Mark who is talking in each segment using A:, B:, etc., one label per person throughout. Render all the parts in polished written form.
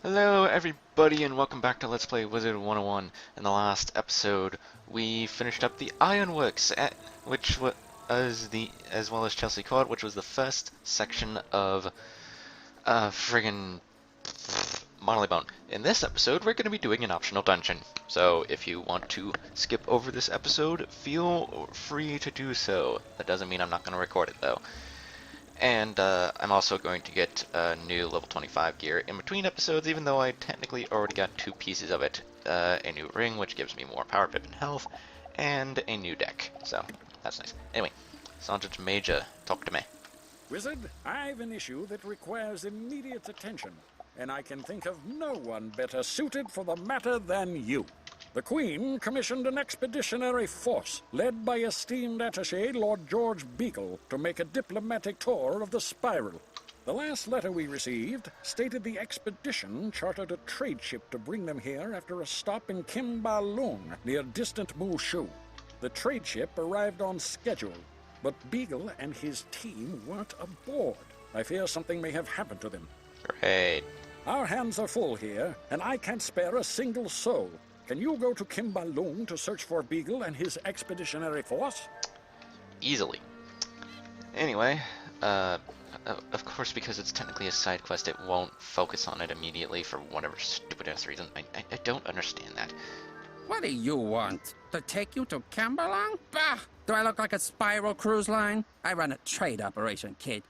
A: Hello everybody and welcome back to Let's Play Wizard101. In the last episode we finished up the Ironworks, which was as well as Chelsea Court, which was the first section of friggin' Marleybone. In this episode we're going to be doing an optional dungeon, so if you want to skip over this episode, feel free to do so. That doesn't mean I'm not going to record it though. And I'm also going to get new level 25 gear in between episodes, even though I technically already got 2 pieces of it. A new ring, which gives me more power pip and health, and a new deck. So, that's nice. Anyway, Sergeant Major, talk to me.
B: Wizard, I've an issue that requires immediate attention, and I can think of no one better suited for the matter than you. The Queen commissioned an expeditionary force, led by esteemed attaché Lord George Beagle, to make a diplomatic tour of the Spiral. The last letter we received stated the expedition chartered a trade ship to bring them here after a stop in Kimbalung, near distant Mushu. The trade ship arrived on schedule, but Beagle and his team weren't aboard. I fear something may have happened to them.
A: Great.
B: Our hands are full here, and I can't spare a single soul. Can you go to Kimbalung to search for Beagle and his expeditionary force?
A: Easily. Anyway, of course, because it's technically a side quest, it won't focus on it immediately for whatever stupid-ass reason. I don't understand that.
C: What do you want? To take you to Kimbalung? Bah! Do I look like a spiral cruise line? I run a trade operation, kid.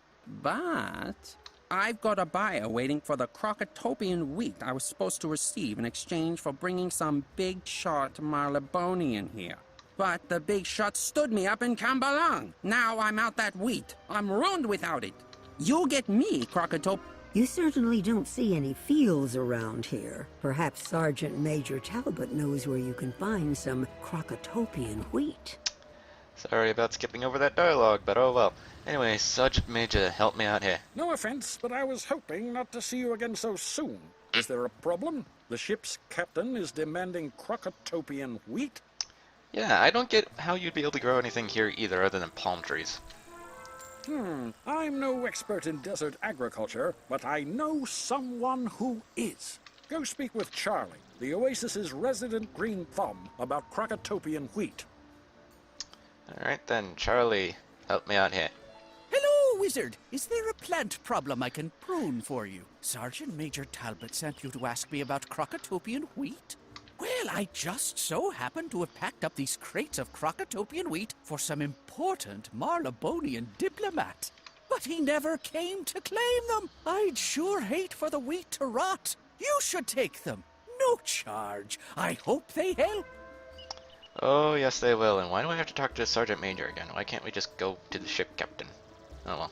C: But I've got a buyer waiting for the Crocatopian wheat I was supposed to receive in exchange for bringing some big shot Marleybonian here. But the big shot stood me up in Kimbalung. Now I'm out that wheat. I'm ruined without it. You'll get me, Crocatop.
D: You certainly don't see any fields around here. Perhaps Sergeant Major Talbot knows where you can find some Crocatopian wheat.
A: Sorry about skipping over that dialogue, but oh well. Anyway, Sergeant Major, help me out here.
B: No offense, but I was hoping not to see you again so soon. Is there a problem? The ship's captain is demanding Crocatopian wheat?
A: Yeah, I don't get how you'd be able to grow anything here either other than palm trees.
B: I'm no expert in desert agriculture, but I know someone who is. Go speak with Charlie, the Oasis's resident green thumb, about Crocatopian wheat.
A: Alright then, Charlie, help me out here.
E: Hello, Wizard. Is there a plant problem I can prune for you? Sergeant Major Talbot sent you to ask me about Crocatopian wheat? Well, I just so happen to have packed up these crates of Crocatopian wheat for some important Marleybonian diplomat. But he never came to claim them. I'd sure hate for the wheat to rot. You should take them. No charge. I hope they help.
A: Oh, yes they will, and why do I have to talk to Sergeant Major again? Why can't we just go to the ship captain? Oh well.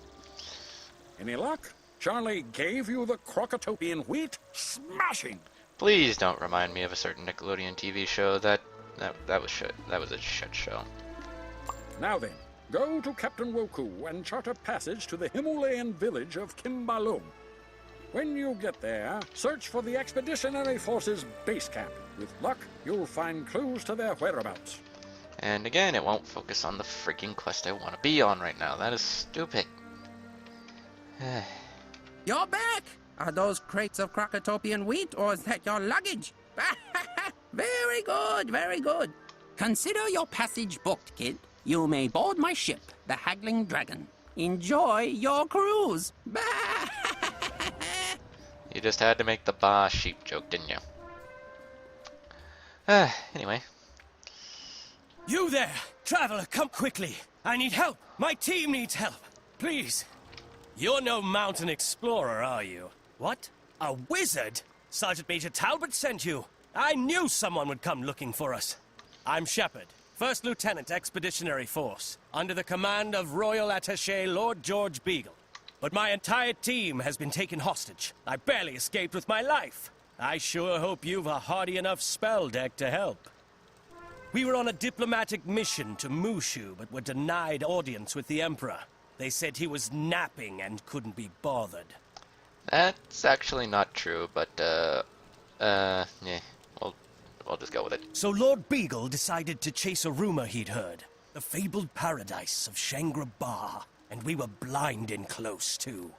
B: Any luck? Charlie gave you the Crocatopian wheat? Smashing!
A: Please don't remind me of a certain Nickelodeon TV show that was shit. That was a shit show.
B: Now then, go to Captain Woku and chart a passage to the Himalayan village of Kimbalung. When you get there, search for the Expeditionary Force's base camp. With luck, you'll find clues to their whereabouts.
A: And again, it won't focus on the freaking quest I want to be on right now. That is stupid.
C: You're back! Are those crates of Crocatopian wheat, or is that your luggage? Very good, very good. Consider your passage booked, kid. You may board my ship, the Haggling Dragon. Enjoy your cruise.
A: You just had to make the Ba sheep joke, didn't you? Anyway.
E: You there! Traveler, come quickly. I need help. My team needs help. Please. You're no mountain explorer, are you? What? A wizard? Sergeant Major Talbot sent you. I knew someone would come looking for us. I'm Shepard, First Lieutenant Expeditionary Force, under the command of Royal Attaché Lord George Beagle. But my entire team has been taken hostage. I barely escaped with my life. I sure hope you've a hardy enough spell deck to help. We were on a diplomatic mission to Mushu, but were denied audience with the Emperor. They said he was napping and couldn't be bothered.
A: That's actually not true, but, yeah, we'll just go with it.
E: So Lord Beagle decided to chase a rumor he'd heard. The fabled paradise of Shangri-Ba. And we were blind and close, too.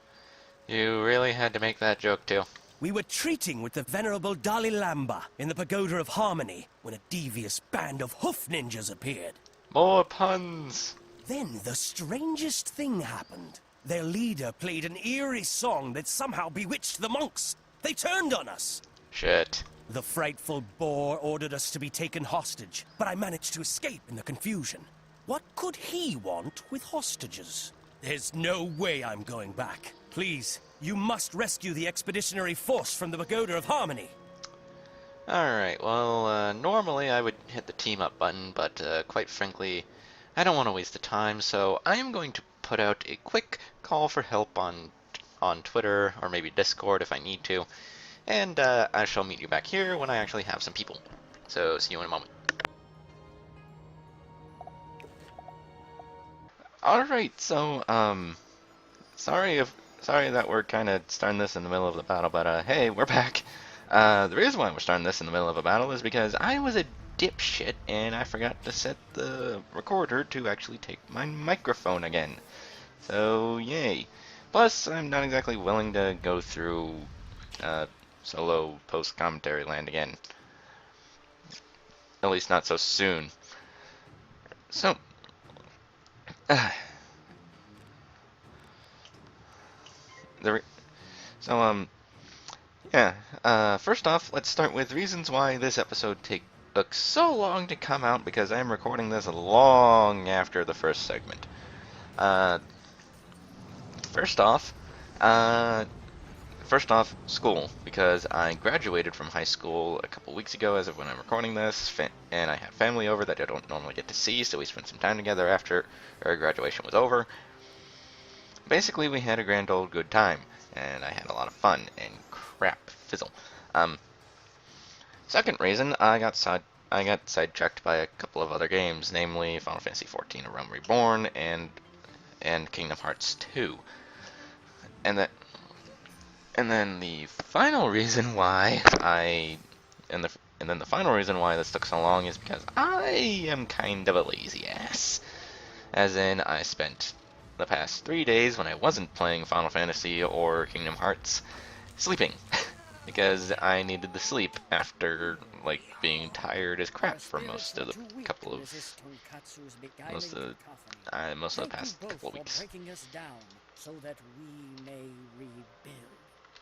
A: You really had to make that joke, too.
E: We were treating with the venerable Dalai Lama in the Pagoda of Harmony when a devious band of hoof ninjas appeared.
A: More puns!
E: Then the strangest thing happened. Their leader played an eerie song that somehow bewitched the monks. They turned on us.
A: Shit.
E: The frightful boar ordered us to be taken hostage, but I managed to escape in the confusion. What could he want with hostages? There's no way I'm going back. Please, you must rescue the expeditionary force from the Pagoda of Harmony.
A: Alright, well, normally I would hit the team up button, but quite frankly, I don't want to waste the time, so I am going to put out a quick call for help on Twitter, or maybe Discord if I need to, and I shall meet you back here when I actually have some people. So, see you in a moment. Alright, so, sorry that we're kind of starting this in the middle of the battle, but hey, we're back. The reason why we're starting this in the middle of a battle is because I was a dipshit and I forgot to set the recorder to actually take my microphone again. So, yay. Plus, I'm not exactly willing to go through solo post-commentary land again. At least not so soon. So, first off, let's start with reasons why this episode took so long to come out, because I'm recording this long after the first segment. First off, school, because I graduated from high school a couple weeks ago as of when I'm recording this, and I have family over that I don't normally get to see, so we spent some time together after our graduation was over. Basically, we had a grand old good time, and I had a lot of fun, and crap, fizzle. Second reason, I got sidetracked by a couple of other games, namely Final Fantasy XIV: A Realm Reborn and Kingdom Hearts 2. And then the final reason why the final reason why this took so long is because I am kind of a lazy ass. As in, I spent the past 3 days when I wasn't playing Final Fantasy or Kingdom Hearts sleeping. Because I needed the sleep after, like, being tired as crap for most of the past couple of weeks.
F: So that we may rebuild.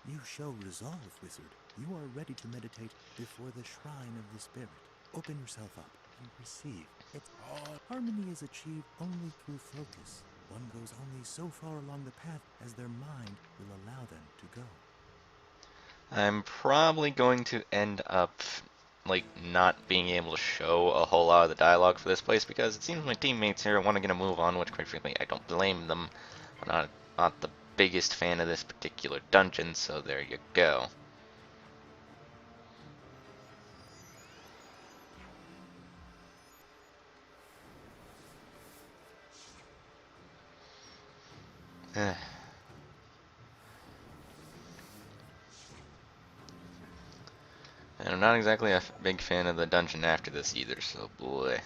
F: You show resolve, Wizard. You are ready to meditate before the shrine of the spirit. Open yourself up and receive. It's all. Harmony is achieved only through focus. One goes only so far along the path as their mind will allow them to go.
A: I'm probably going to end up, like, not being able to show a whole lot of the dialogue for this place, because it seems my teammates here want to get a move on, which, quite frankly, I don't blame them. I'm not the biggest fan of this particular dungeon, so there you go. And I'm not exactly a big fan of the dungeon after this either, so boy.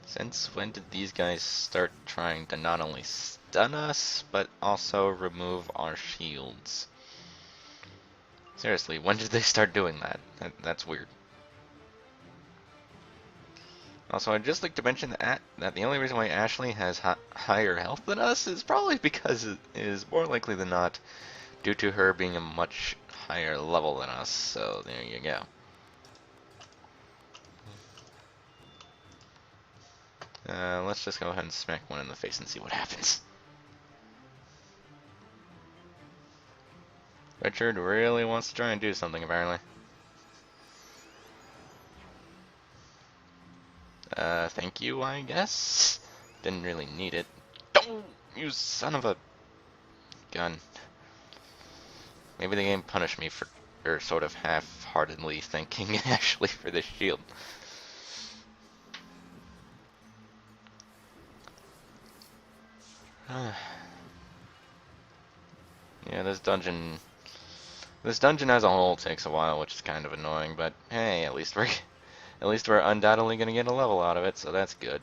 A: Since when did these guys start trying to not only stun us, but also remove our shields? Seriously, when did they start doing that? That's weird. Also, I'd just like to mention that the only reason why Ashley has higher health than us is probably because it is more likely than not due to her being a much higher level than us, so there you go. Let's just go ahead and smack one in the face and see what happens. Richard really wants to try and do something, apparently. Thank you, I guess? Didn't really need it. Don't! You son of a gun. Maybe the game punished me for sort of half-heartedly thanking Ashley for this shield. Yeah, this dungeon as a whole takes a while, which is kind of annoying, but hey, at least we're undoubtedly gonna get a level out of it, so that's good.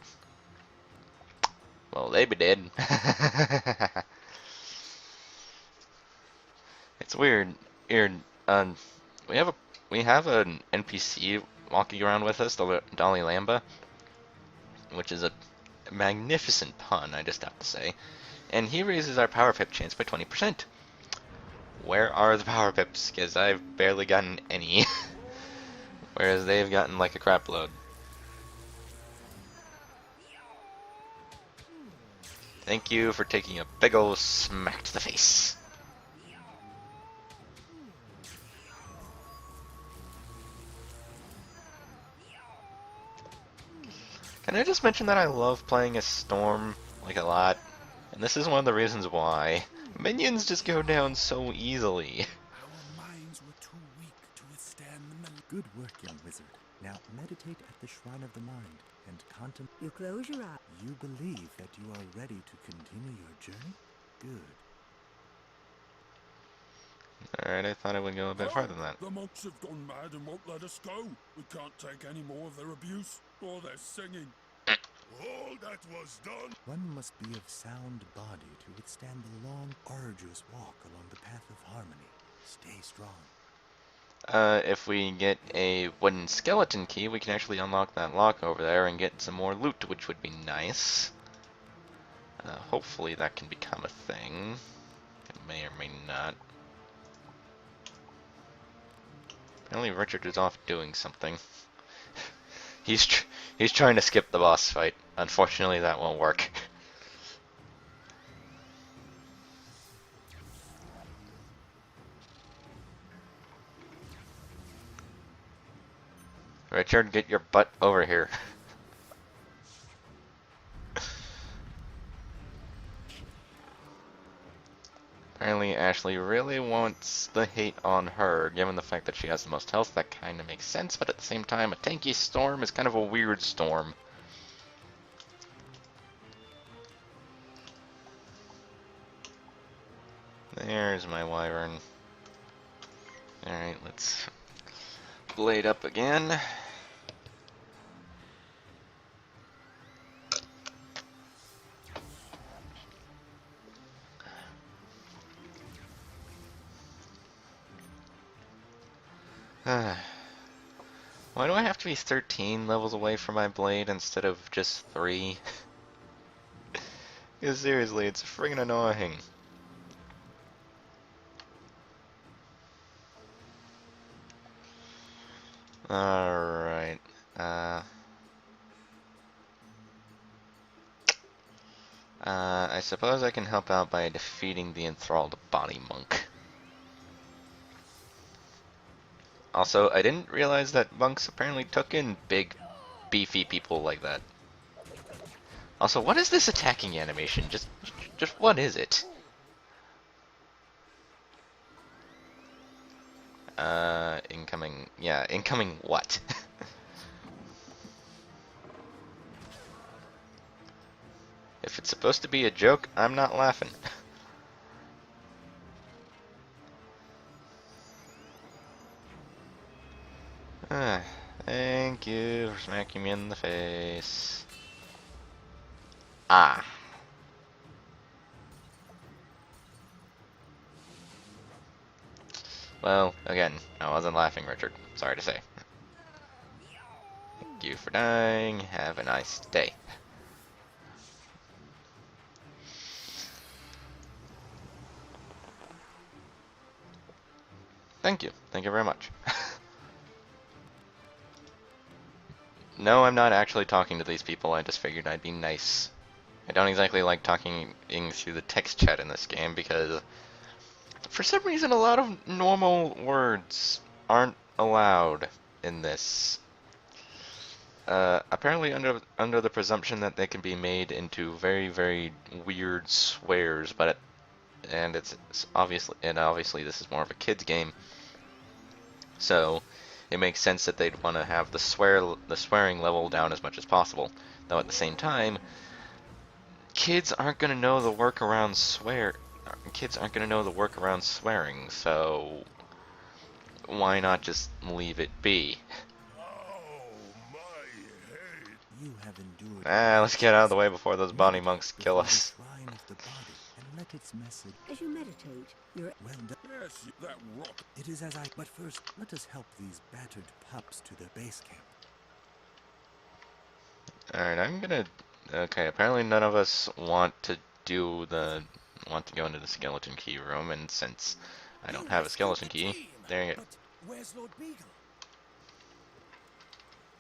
A: Well, they be dead. It's weird. Here, um, we have a we have an NPC walking around with us, the Dalai Lamba, which is a magnificent pun, I just have to say. And he raises our power pip chance by 20%. Where are the power pips? Because I've barely gotten any. Whereas they've gotten like a crap load. Thank you for taking a big ol' smack to the face. Can I just mention that I love playing a storm, like, a lot? And this is one of the reasons why. Minions just go down so easily.
F: Our minds were too weak to withstand the Good work, young wizard. Now meditate at the shrine of the mind and contemplate.
D: You close your eyes.
F: You believe that you are ready to continue your journey? Good.
A: Alright, I thought it would go a bit farther than that.
G: The monks have gone mad and won't let us go. We can't take any more of their abuse or their singing. All that was done.
F: One must be of sound body to withstand the long, arduous walk along the path of harmony. Stay strong.
A: If we get a wooden skeleton key, we can actually unlock that lock over there and get some more loot, which would be nice. Hopefully that can become a thing. It may or may not. Apparently Richard is off doing something. He's trying to skip the boss fight. Unfortunately, that won't work. Richard, get your butt over here. Apparently Ashley really wants the hate on her, given the fact that she has the most health. That kind of makes sense, but at the same time, a tanky storm is kind of a weird storm. There's my wyvern. Alright, let's blade up again. Why do I have to be 13 levels away from my blade instead of just 3? Because seriously, it's friggin' annoying. Alright. I suppose I can help out by defeating the enthralled body monk. Also, I didn't realize that monks apparently took in big, beefy people like that. Also, what is this attacking animation? Just what is it? Incoming. Yeah, incoming what? If it's supposed to be a joke, I'm not laughing. Thank you for smacking me in the face. Ah. Well, again, I wasn't laughing, Richard. Sorry to say. Thank you for dying. Have a nice day. Thank you. Thank you very much. No, I'm not actually talking to these people. I just figured I'd be nice. I don't exactly like talking through the text chat in this game because for some reason a lot of normal words aren't allowed in this. Apparently under the presumption that they can be made into very, very weird swears, but it's obviously this is more of a kids game. So it makes sense that they'd want to have the swearing level down as much as possible. Though at the same time, kids aren't going to know the workaround swearing, so why not just leave it be?
F: You have endured.
A: Let's get out of the way before those body monks kill us.
F: Shrine of the body and let its message.
D: As you meditate, your
F: Well done.
G: Yes, that rock.
F: It is as I. But first, let us help these battered pups to their base camp.
A: Alright, I'm gonna... Okay, apparently none of us want to do the... want to go into the skeleton key room, and since I don't have a skeleton key, dang it.
E: But where's Lord Beagle?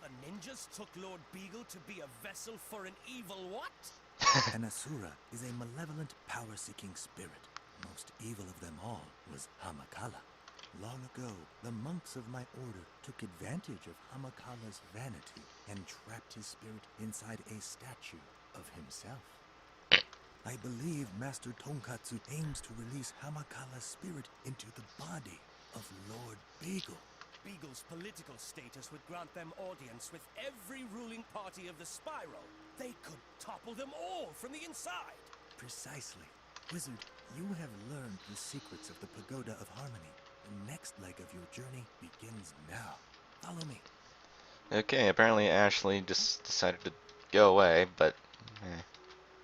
E: The ninjas took Lord Beagle to be a vessel for an evil what?
F: An Asura is a malevolent, power-seeking spirit. Most evil of them all was Hamakala. Long ago, the monks of my order took advantage of Hamakala's vanity and trapped his spirit inside a statue of himself. I believe Master Tonkatsu aims to release Hamakala's spirit into the body of Lord Beagle.
E: Beagle's political status would grant them audience with every ruling party of the Spiral. They could topple them all from the inside.
F: Precisely. Wizard, you have learned the secrets of the Pagoda of Harmony. The next leg of your journey begins now. Follow me.
A: Okay, apparently Ashley just decided to go away, but...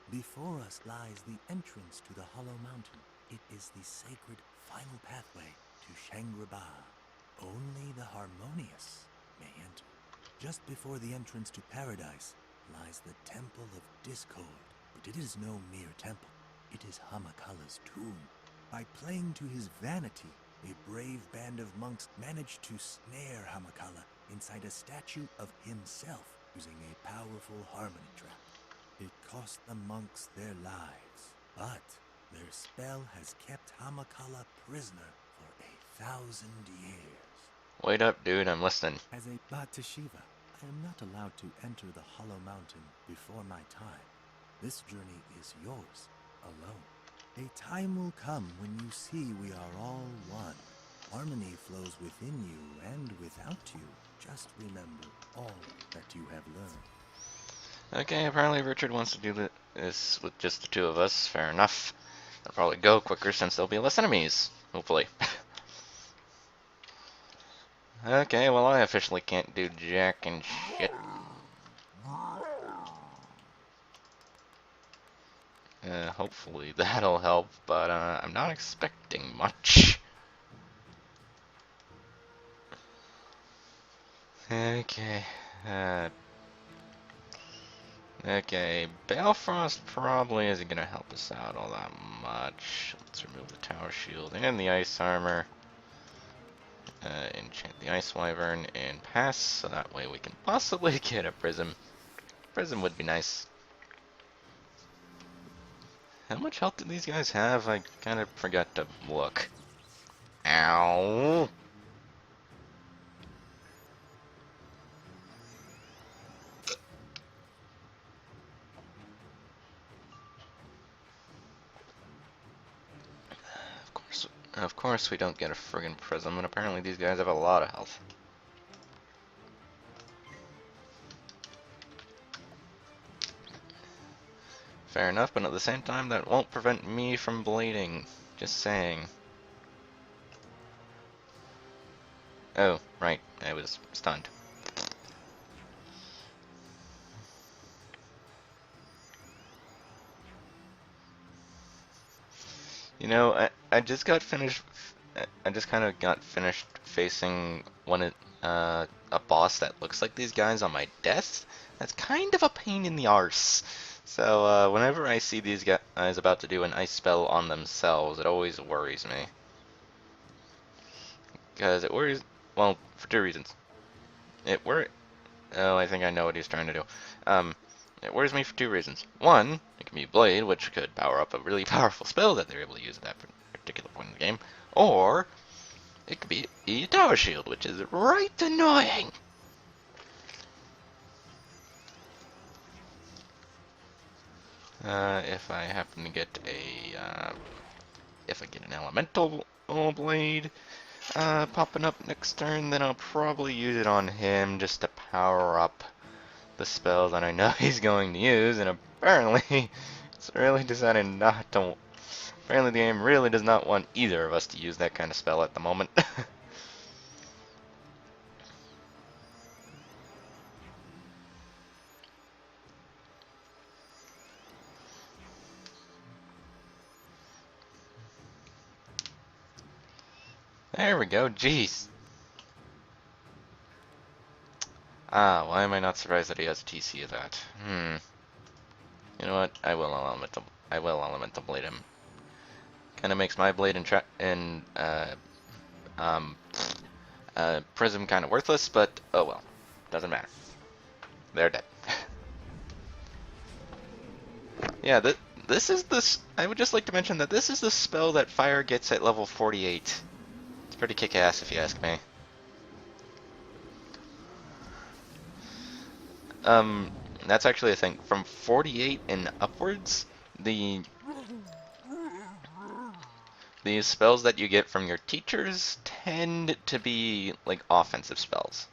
F: Before us lies the entrance to the Hollow Mountain. It is the sacred final pathway to Shangri-Ba. Only the harmonious may enter. Just before the entrance to paradise lies the Temple of Discord. But it is no mere temple. It is Hamakala's tomb. By playing to his vanity, a brave band of monks managed to snare Hamakala inside a statue of himself using a powerful harmony trap. It cost the monks their lives, but their spell has kept Hamakala prisoner for 1,000 years.
A: Wait up, dude, I'm listening.
F: As a Batashiva, I am not allowed to enter the Hollow Mountain before my time. This journey is yours, alone. A time will come when you see we are all one. Harmony flows within you and without you. Just remember all that you have learned.
A: Okay, apparently Richard wants to do this with just the two of us. Fair enough. They'll probably go quicker since there'll be less enemies. Hopefully. Okay, well I officially can't do jack and shit. Hopefully that'll help, but I'm not expecting much. Okay. Okay, Balefrost probably isn't gonna help us out all that much. Let's remove the tower shield and the ice armor. Enchant the ice wyvern and pass, so that way we can possibly get a prism. Prism would be nice. How much health do these guys have? I kind of forgot to look. Ow! Of course we don't get a friggin' prism, and apparently these guys have a lot of health. Fair enough, but at the same time, that won't prevent me from blading. Just saying. Oh, right, I was stunned. You know, I just got finished. I just kind of got finished facing a boss that looks like these guys on my desk. That's kind of a pain in the arse. So whenever I see these guys about to do an ice spell on themselves, it always worries me. Because it worries. Well, for two reasons. Oh, I think I know what he's trying to do. It worries me for two reasons. One, it can be Blade, which could power up a really powerful spell that they're able to use at that particular point in the game. Or, it could be a Tower Shield, which is right annoying. If I happen to get if I get an Elemental Blade popping up next turn, then I'll probably use it on him just to power up the spell that I know he's going to use, and apparently it's really decided not to. Apparently the game really does not want either of us to use that kind of spell at the moment. There we go, jeez. Ah, why am I not surprised that he has TC of that? You know what? I will elemental blade him. Kinda makes my blade um, prism kinda worthless, but oh well. Doesn't matter. They're dead. Yeah, this is this. I would just like to mention that this is the spell that fire gets at level 48. It's pretty kick-ass if you ask me. That's actually a thing. From 48 and upwards, these spells that you get from your teachers tend to be like offensive spells,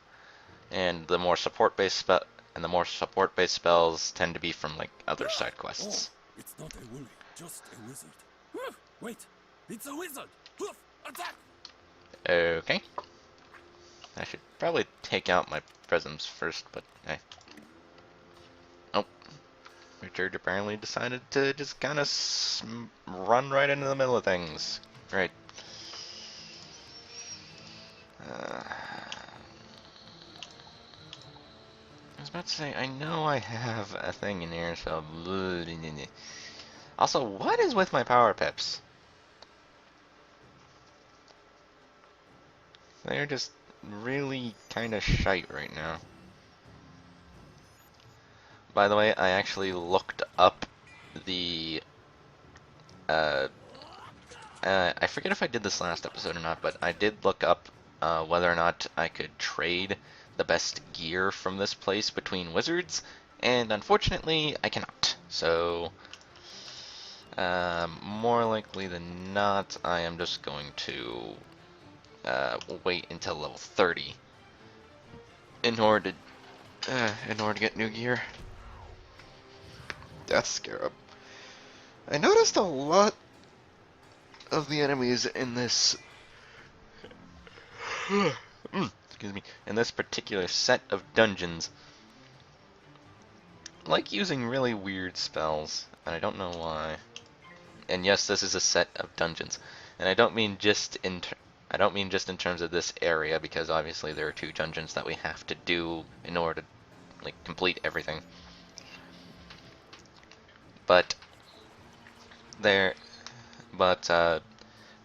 A: and the more support-based spells tend to be from like other side quests.
G: Oh, it's not a woolly, just a wizard. Wait, it's a wizard! Attack!
A: Okay. I should probably take out my prisms first, but hey. Oh. Richard apparently decided to just kind of run right into the middle of things. Great. I was about to say, I know I have a thing in here, so... Also, what is with my power pips? They're just really kind of shite right now. By the way, I actually looked up the... I forget if I did this last episode or not, but I did look up whether or not I could trade the best gear from this place between wizards, and unfortunately, I cannot. So, more likely than not, I am just going to wait until level 30 in order to get new gear. Death Scarab. I noticed a lot of the enemies in this excuse me, in this particular set of dungeons like using really weird spells, and I don't know why. And yes, this is a set of dungeons, and I don't mean just in terms of this area, because obviously there are 2 dungeons that we have to do in order to like complete everything. But there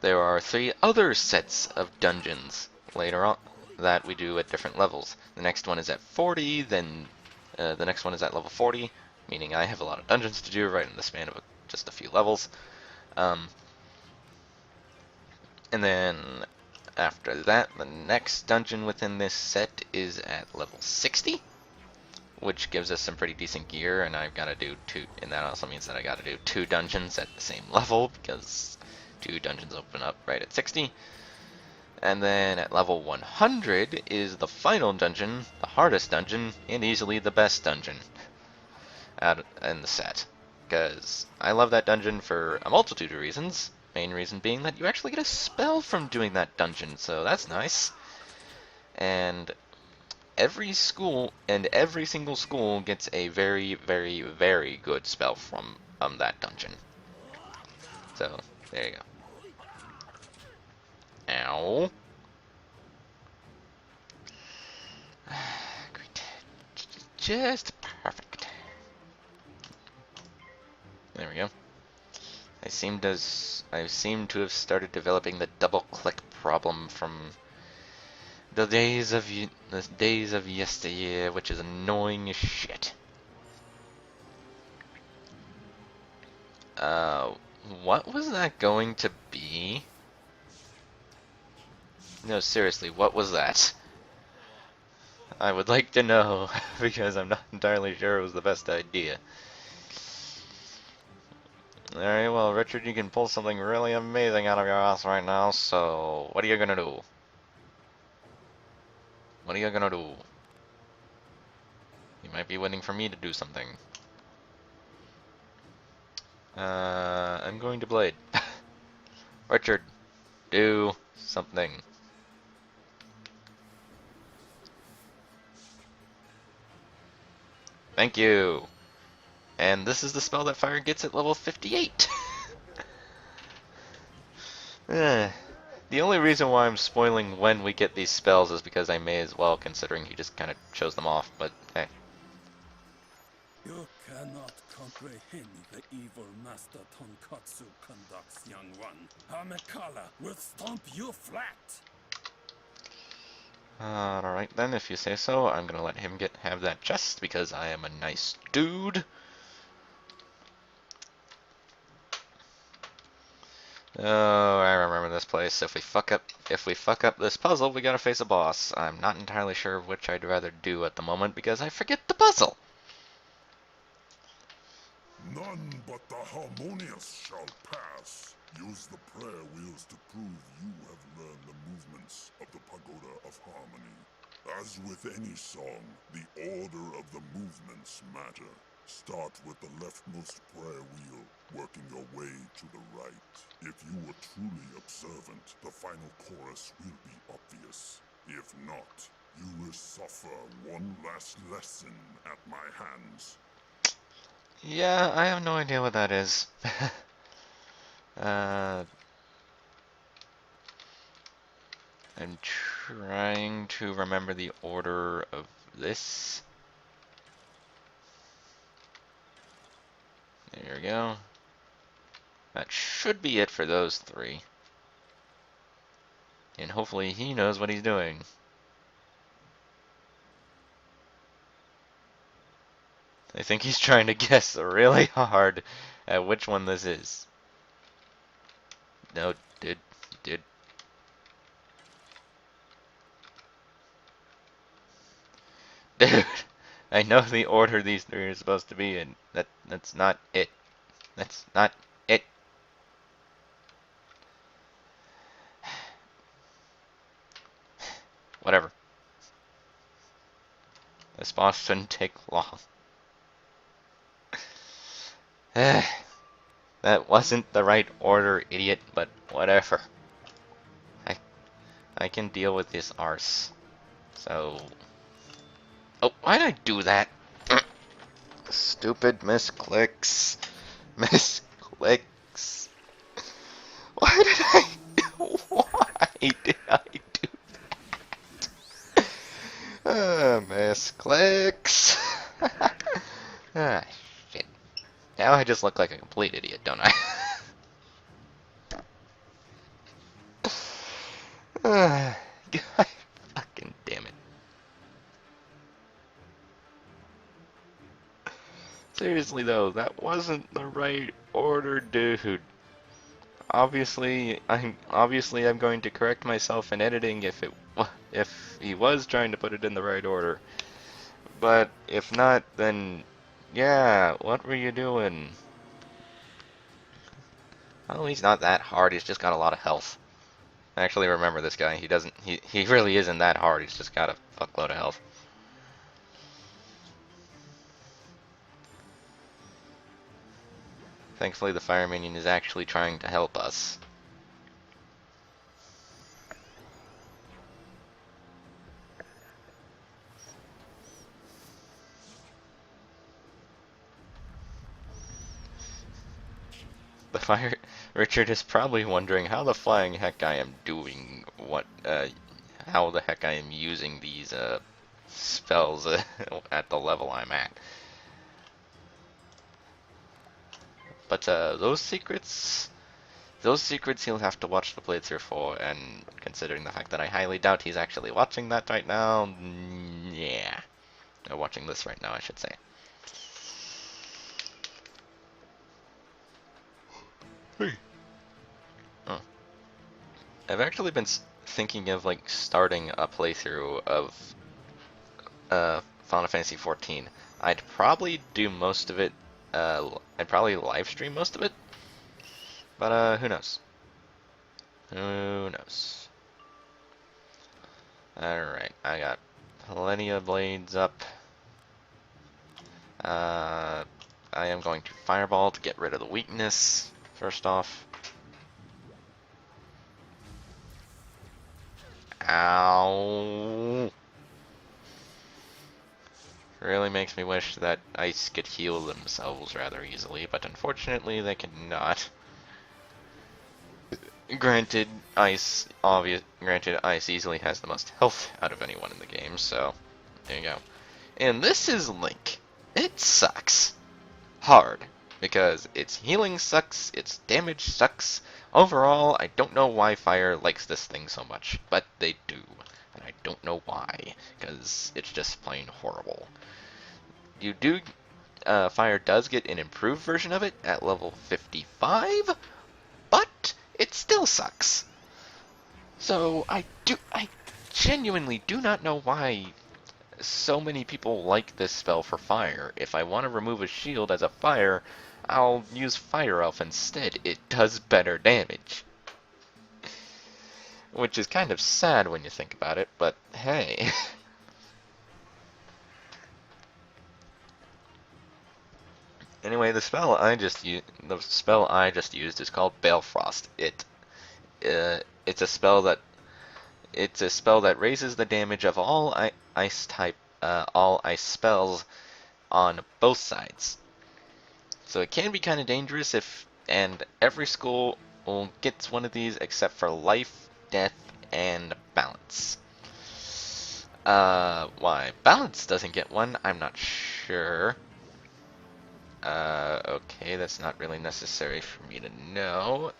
A: are 3 other sets of dungeons later on that we do at different levels. The next one is at 40, then the next one is at level 40, meaning I have a lot of dungeons to do right in the span of just a few levels. And then after that, the next dungeon within this set is at level 60, which gives us some pretty decent gear, and I've got to do 2, and that also means that I got to do 2 dungeons at the same level, because 2 dungeons open up right at 60. And then at level 100 is the final dungeon, the hardest dungeon, and easily the best dungeon in the set. Because I love that dungeon for a multitude of reasons. Main reason being that you actually get a spell from doing that dungeon, so that's nice. And every single school gets a very, very, very good spell from that dungeon. So, there you go. Ow. Great. Just perfect. There we go. I seem to have started developing the double-click problem from the days of yesteryear, which is annoying as shit. What was that going to be? No, seriously, what was that? I would like to know, because I'm not entirely sure it was the best idea. Alright, well, Richard, you can pull something really amazing out of your ass right now, so what are you gonna do? What are you gonna do? You might be waiting for me to do something. I'm going to blade. Richard, do something. Thank you. And this is the spell that fire gets at level 58. The only reason why I'm spoiling when we get these spells is because I may as well, considering he just kind of shows them off, but hey.
G: You cannot comprehend the evil Master Tonkatsu conducts, young one. Hamekala will stomp you flat.
A: Alright then, if you say so, I'm gonna let him have that chest because I am a nice dude. Oh, I remember this place. If we fuck up this puzzle, we gotta face a boss. I'm not entirely sure which I'd rather do at the moment because I forget the puzzle.
G: None but the harmonious shall pass. Use the prayer wheels to prove you have learned the movements of the Pagoda of Harmony. As with any song, the order of the movements matter. Start with the leftmost prayer wheel, working your way to the right. If you were truly observant, the final chorus will be obvious. If not, you will suffer one last lesson at my hands.
A: Yeah, I have no idea what that is. I'm trying to remember the order of this. There we go. That should be it for those three. And hopefully he knows what he's doing. I think he's trying to guess really hard at which one this is. No, did. Dude, I know the order these three are supposed to be in. That's not it. That's not it. Whatever. This boss shouldn't take long. That wasn't the right order, idiot, but whatever. I can deal with this arse. So... Oh, why did I do that? Stupid misclicks. Misclicks. Why did I do that? Misclicks. Ah, shit. Now I just look like a complete idiot, don't I? God fucking damn it. Seriously though, that wasn't the right order, dude. Obviously I'm going to correct myself in editing if he was trying to put it in the right order. But if not, then yeah, what were you doing? Oh, he's not that hard. He's just got a lot of health. I actually remember this guy. He really isn't that hard. He's just got a fuckload of health. Thankfully, the fire minion is actually trying to help us. Richard is probably wondering how the flying heck I am doing how the heck I am using these, spells at the level I'm at. But, those secrets he'll have to watch the playthrough for, and considering the fact that I highly doubt he's actually watching that right now, yeah. Watching this right now, I should say. Oh. I've actually been thinking of like starting a playthrough of Final Fantasy XIV. I'd probably do most of it. I'd probably live stream most of it, but who knows? Who knows? All right, I got plenty of blades up. I am going to fireball to get rid of the weakness. First off. Ow. Really makes me wish that ice could heal themselves rather easily, but unfortunately they cannot. Granted, Ice easily has the most health out of anyone in the game, so there you go. And this is Link. It sucks. Hard. Because its healing sucks, its damage sucks. Overall, I don't know why Fire likes this thing so much, but they do. And I don't know why, because it's just plain horrible. Fire does get an improved version of it at level 55, but it still sucks. So I genuinely do not know why so many people like this spell for Fire. If I want to remove a shield as a Fire, I'll use Fire Elf instead. It does better damage. Which is kind of sad when you think about it, but hey. Anyway, the spell I just used is called Balefrost. It's a spell that raises the damage of all all ice spells on both sides. So it can be kind of dangerous and every school gets one of these except for life, death, and balance. Why balance doesn't get one, I'm not sure. Okay, that's not really necessary for me to know.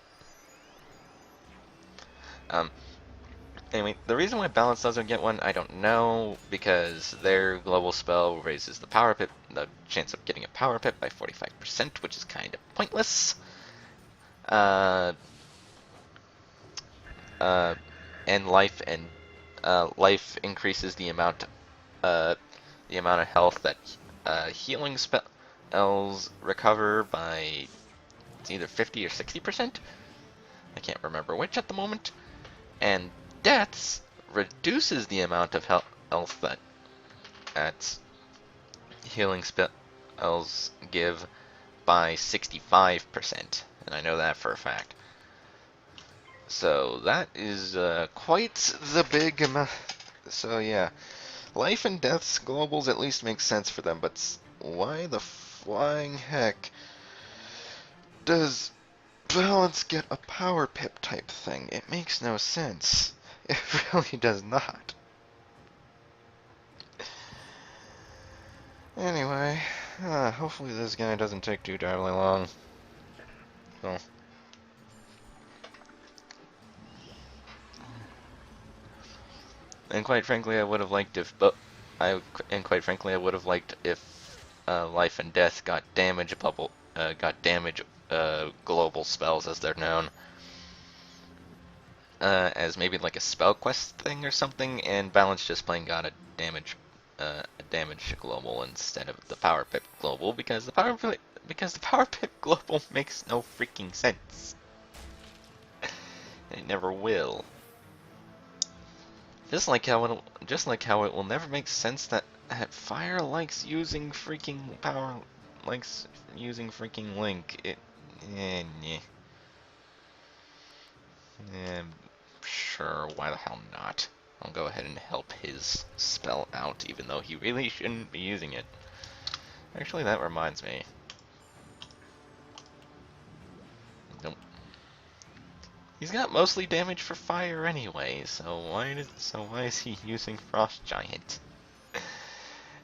A: Anyway, the reason why balance doesn't get one, I don't know, because their global spell raises the chance of getting a power pip by 45%, which is kind of pointless. And life increases the amount of health that healing spells recover by, it's either 50 or 60%. I can't remember which at the moment. And deaths reduces the amount of health that healing spells give by 65%, and I know that for a fact. So that is quite the big amount. So yeah, life and deaths globals at least make sense for them, but why the flying heck does balance get a power pip type thing? It makes no sense. It really does not. Anyway, hopefully this guy doesn't take too terribly long. So. And quite frankly, I would have liked if life and death got damage global spells as they're known. As maybe like a spell quest thing or something, and balance just plain got a damage global instead of the power pip global, because the power pip global makes no freaking sense. It never will. Just like how it will never make sense that Fire likes using freaking Link. Sure, why the hell not? I'll go ahead and help his spell out, even though he really shouldn't be using it. Actually, that reminds me. Nope. He's got mostly damage for fire anyway, so why is he using Frost Giant?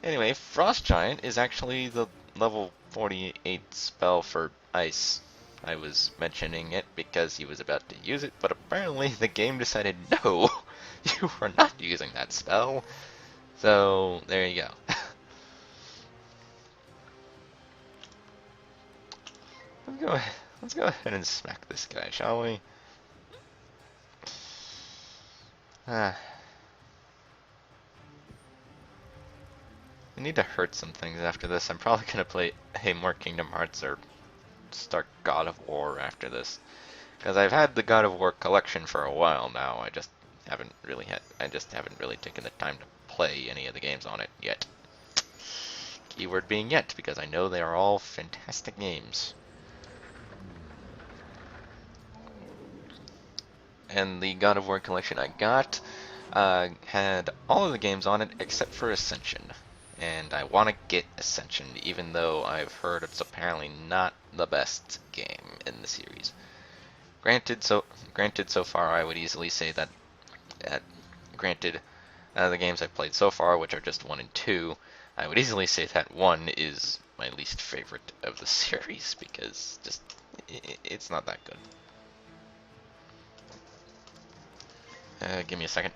A: Anyway, Frost Giant is actually the level 48 spell for ice. I was mentioning it because he was about to use it, but apparently the game decided, no, you are not using that spell. So, there you go. Let's go ahead and smack this guy, shall we? I need to hurt some things after this. I'm probably going to play more Kingdom Hearts or start God of War after this, because I've had the God of War collection for a while now. I just haven't really taken the time to play any of the games on it yet. Keyword being yet, because I know they are all fantastic games. And the God of War collection I got had all of the games on it except for Ascension. And I want to get Ascension, even though I've heard it's apparently not the best game in the series. Granted, so far I would easily say that, granted, the games I've played so far, which are just 1 and 2, I would easily say that 1 is my least favorite of the series because just it's not that good. Give me a second.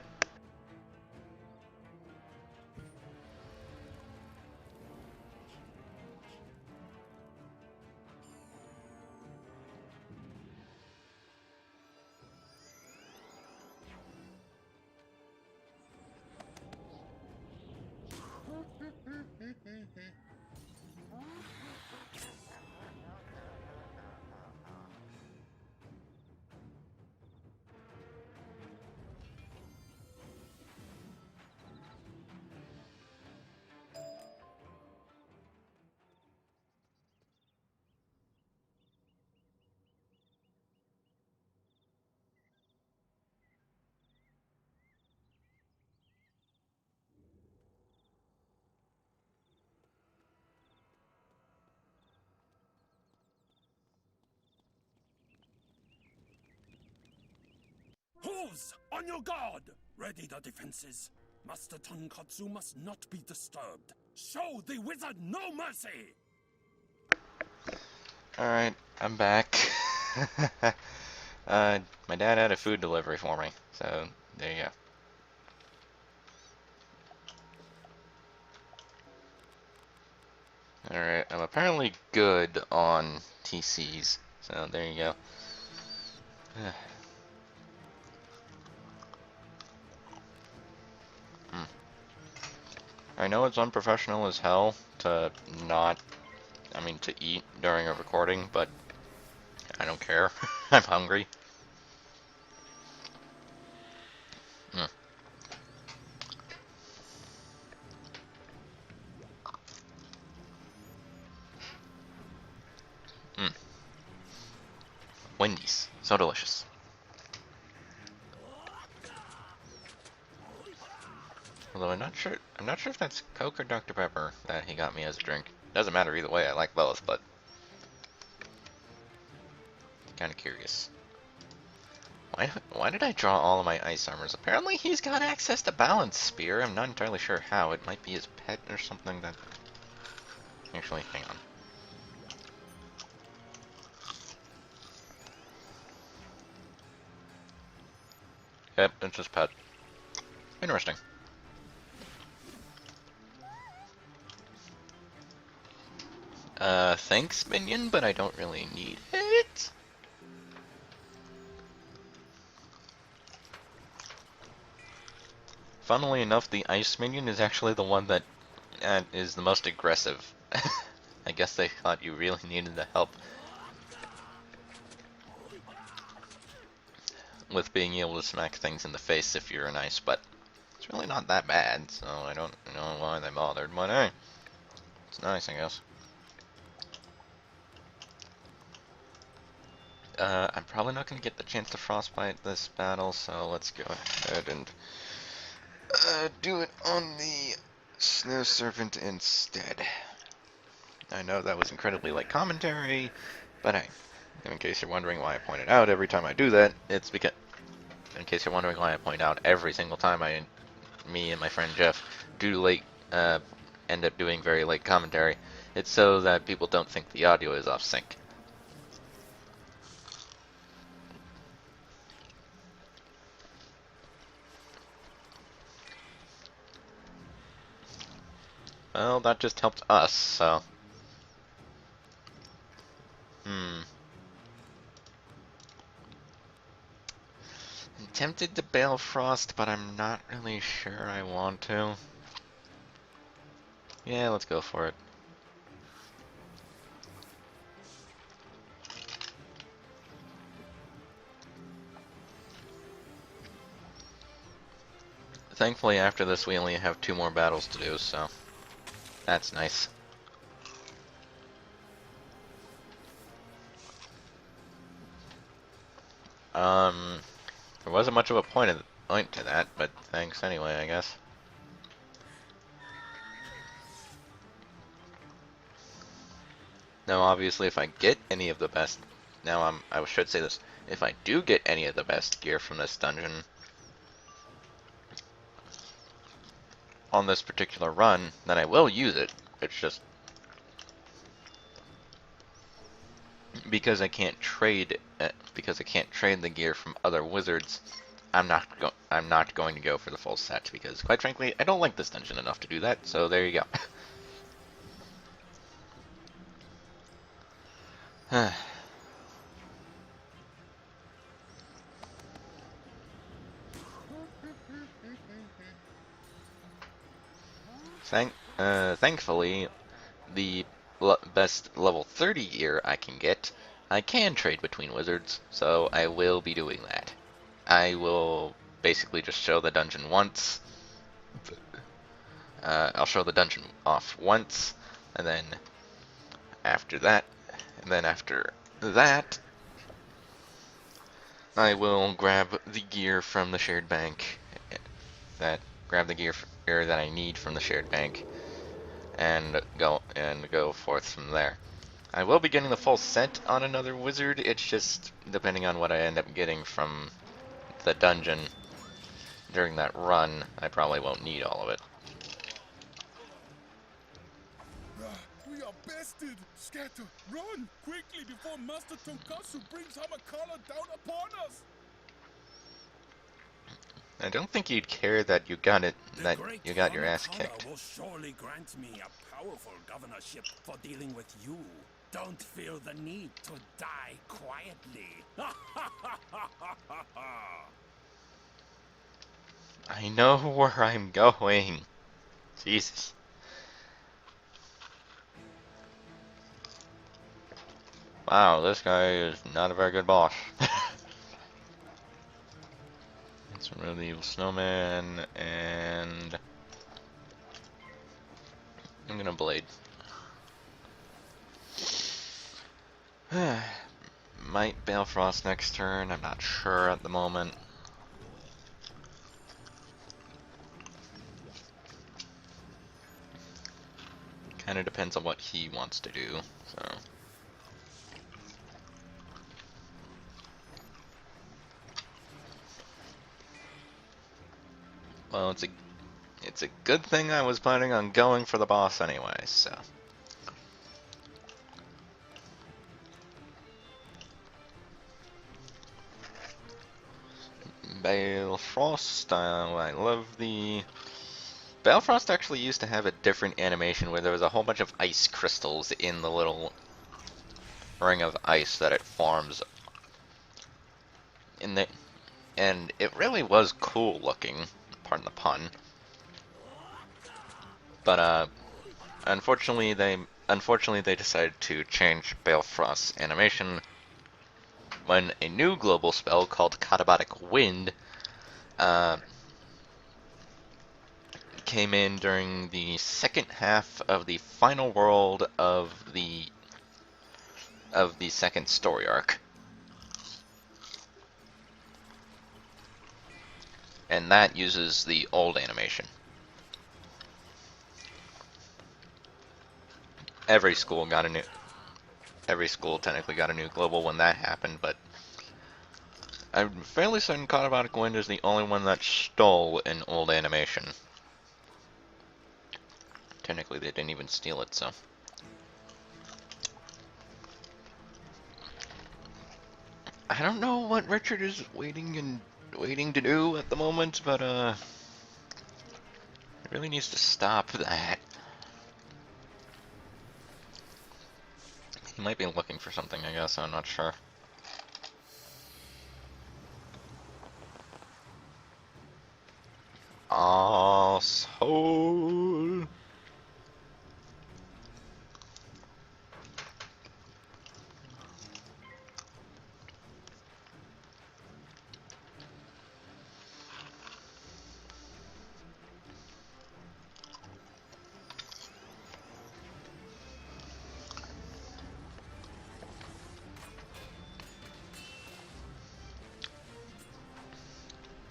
C: Who's on your guard? Ready the defenses. Master Tonkatsu must not be disturbed. Show the wizard no mercy!
A: Alright, I'm back. My dad had a food delivery for me, so there you go. Alright, I'm apparently good on TCs, so there you go. I know it's unprofessional as hell to to eat during a recording, but I don't care. I'm hungry. Mm. Mm. Wendy's, so delicious. Although I'm not sure if that's Coke or Dr. Pepper that he got me as a drink. Doesn't matter either way, I like both, but kind of curious. Why did I draw all of my ice armors? Apparently he's got access to Balance Spear. I'm not entirely sure how. It might be his pet or something that... Actually, hang on. Yep, it's his pet. Interesting. Thanks, minion, but I don't really need it. Funnily enough, the ice minion is actually the one that is the most aggressive. I guess they thought you really needed the help with being able to smack things in the face if you're an ice, but it's really not that bad, so I don't know why they bothered, but hey, it's nice, I guess. I'm probably not going to get the chance to frostbite this battle, so let's go ahead and do it on the Snow Serpent instead. I know that was incredibly light commentary, but hey, in case you're wondering why I point it out every time I do that, it's because, in case you're wondering why I point out every single time me and my friend Jeff do end up doing very late commentary, it's so that people don't think the audio is off sync. Well, that just helped us, so... I'm tempted to Bale Frost, but I'm not really sure I want to. Yeah, let's go for it. Thankfully, after this, we only have 2 more battles to do, so... That's nice. There wasn't much of a point to that, but thanks anyway, I guess. Now, obviously, if I get any of the best... Now, I should say this. if I do get any of the best gear from this dungeon on this particular run, then I will use it. It's just because I can't trade the gear from other wizards. I'm not going to go for the full set because, quite frankly, I don't like this dungeon enough to do that. So there you go. Thankfully, the best level 30 gear I can get, I can trade between wizards, so I will be doing that. I will basically just show the dungeon once. I'll show the dungeon off once, and then after that, I will grab the gear from the shared bank. Grab the gear that I need from the shared bank, and go forth from there. I will be getting the full set on another wizard. It's just depending on what I end up getting from the dungeon during that run, I probably won't need all of it.
G: We are bested! Scatter! Run! Quickly before Master Tonkatsu brings Hamakala down upon us!
A: I don't think you'd care that you got your ass kicked.
C: Will surely grant me a powerful governorship for dealing with you. Don't feel the need to die quietly.
A: I know where I'm going. Jesus. Wow, this guy is not a very good boss. Let's remove the evil snowman, and I'm gonna blade. Might Balefrost next turn, I'm not sure at the moment. Kinda depends on what he wants to do, so. Well, it's a good thing I was planning on going for the boss anyway, so. Balefrost, I love the... Balefrost actually used to have a different animation where there was a whole bunch of ice crystals in the little ring of ice that it forms in the... And it really was cool looking, pardon the pun. But unfortunately they decided to change Balefrost's animation when a new global spell called Katabatic Wind came in during the second half of the final world of the second story arc. And that uses the old animation. Every school technically got a new global when that happened, but I'm fairly certain Katabatic Wind is the only one that stole an old animation. Technically, they didn't even steal it, so. I don't know what Richard is waiting to do at the moment, but he really needs to stop that. He might be looking for something, I guess, I'm not sure. Asshole.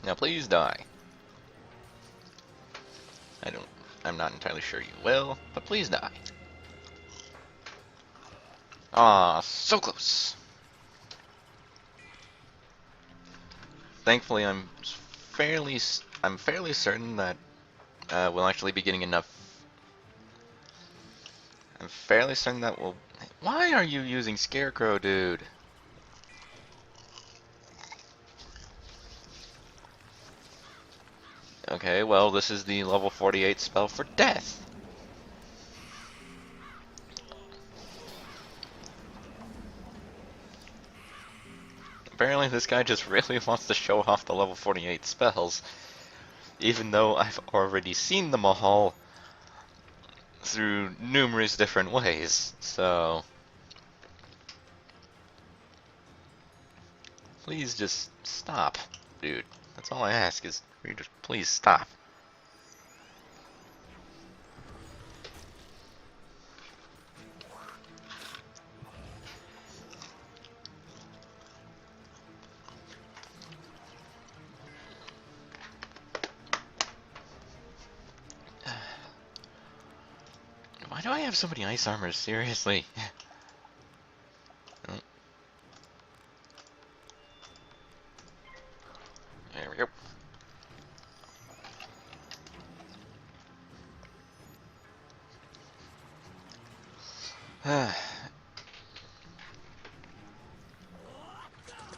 A: Now please die. I'm not entirely sure you will, but please die. Ah, so close. thankfully, I'm fairly certain that we'll actually be getting enough. I'm fairly certain that we'll. Why are you using Scarecrow, dude? Okay, well, this is the level 48 spell for death. Apparently this guy just really wants to show off the level 48 spells, even though I've already seen them all through numerous different ways, so... Please just stop, dude. That's all I ask is, you just please stop. Why do I have so many ice armors? Seriously. Oh. There we go.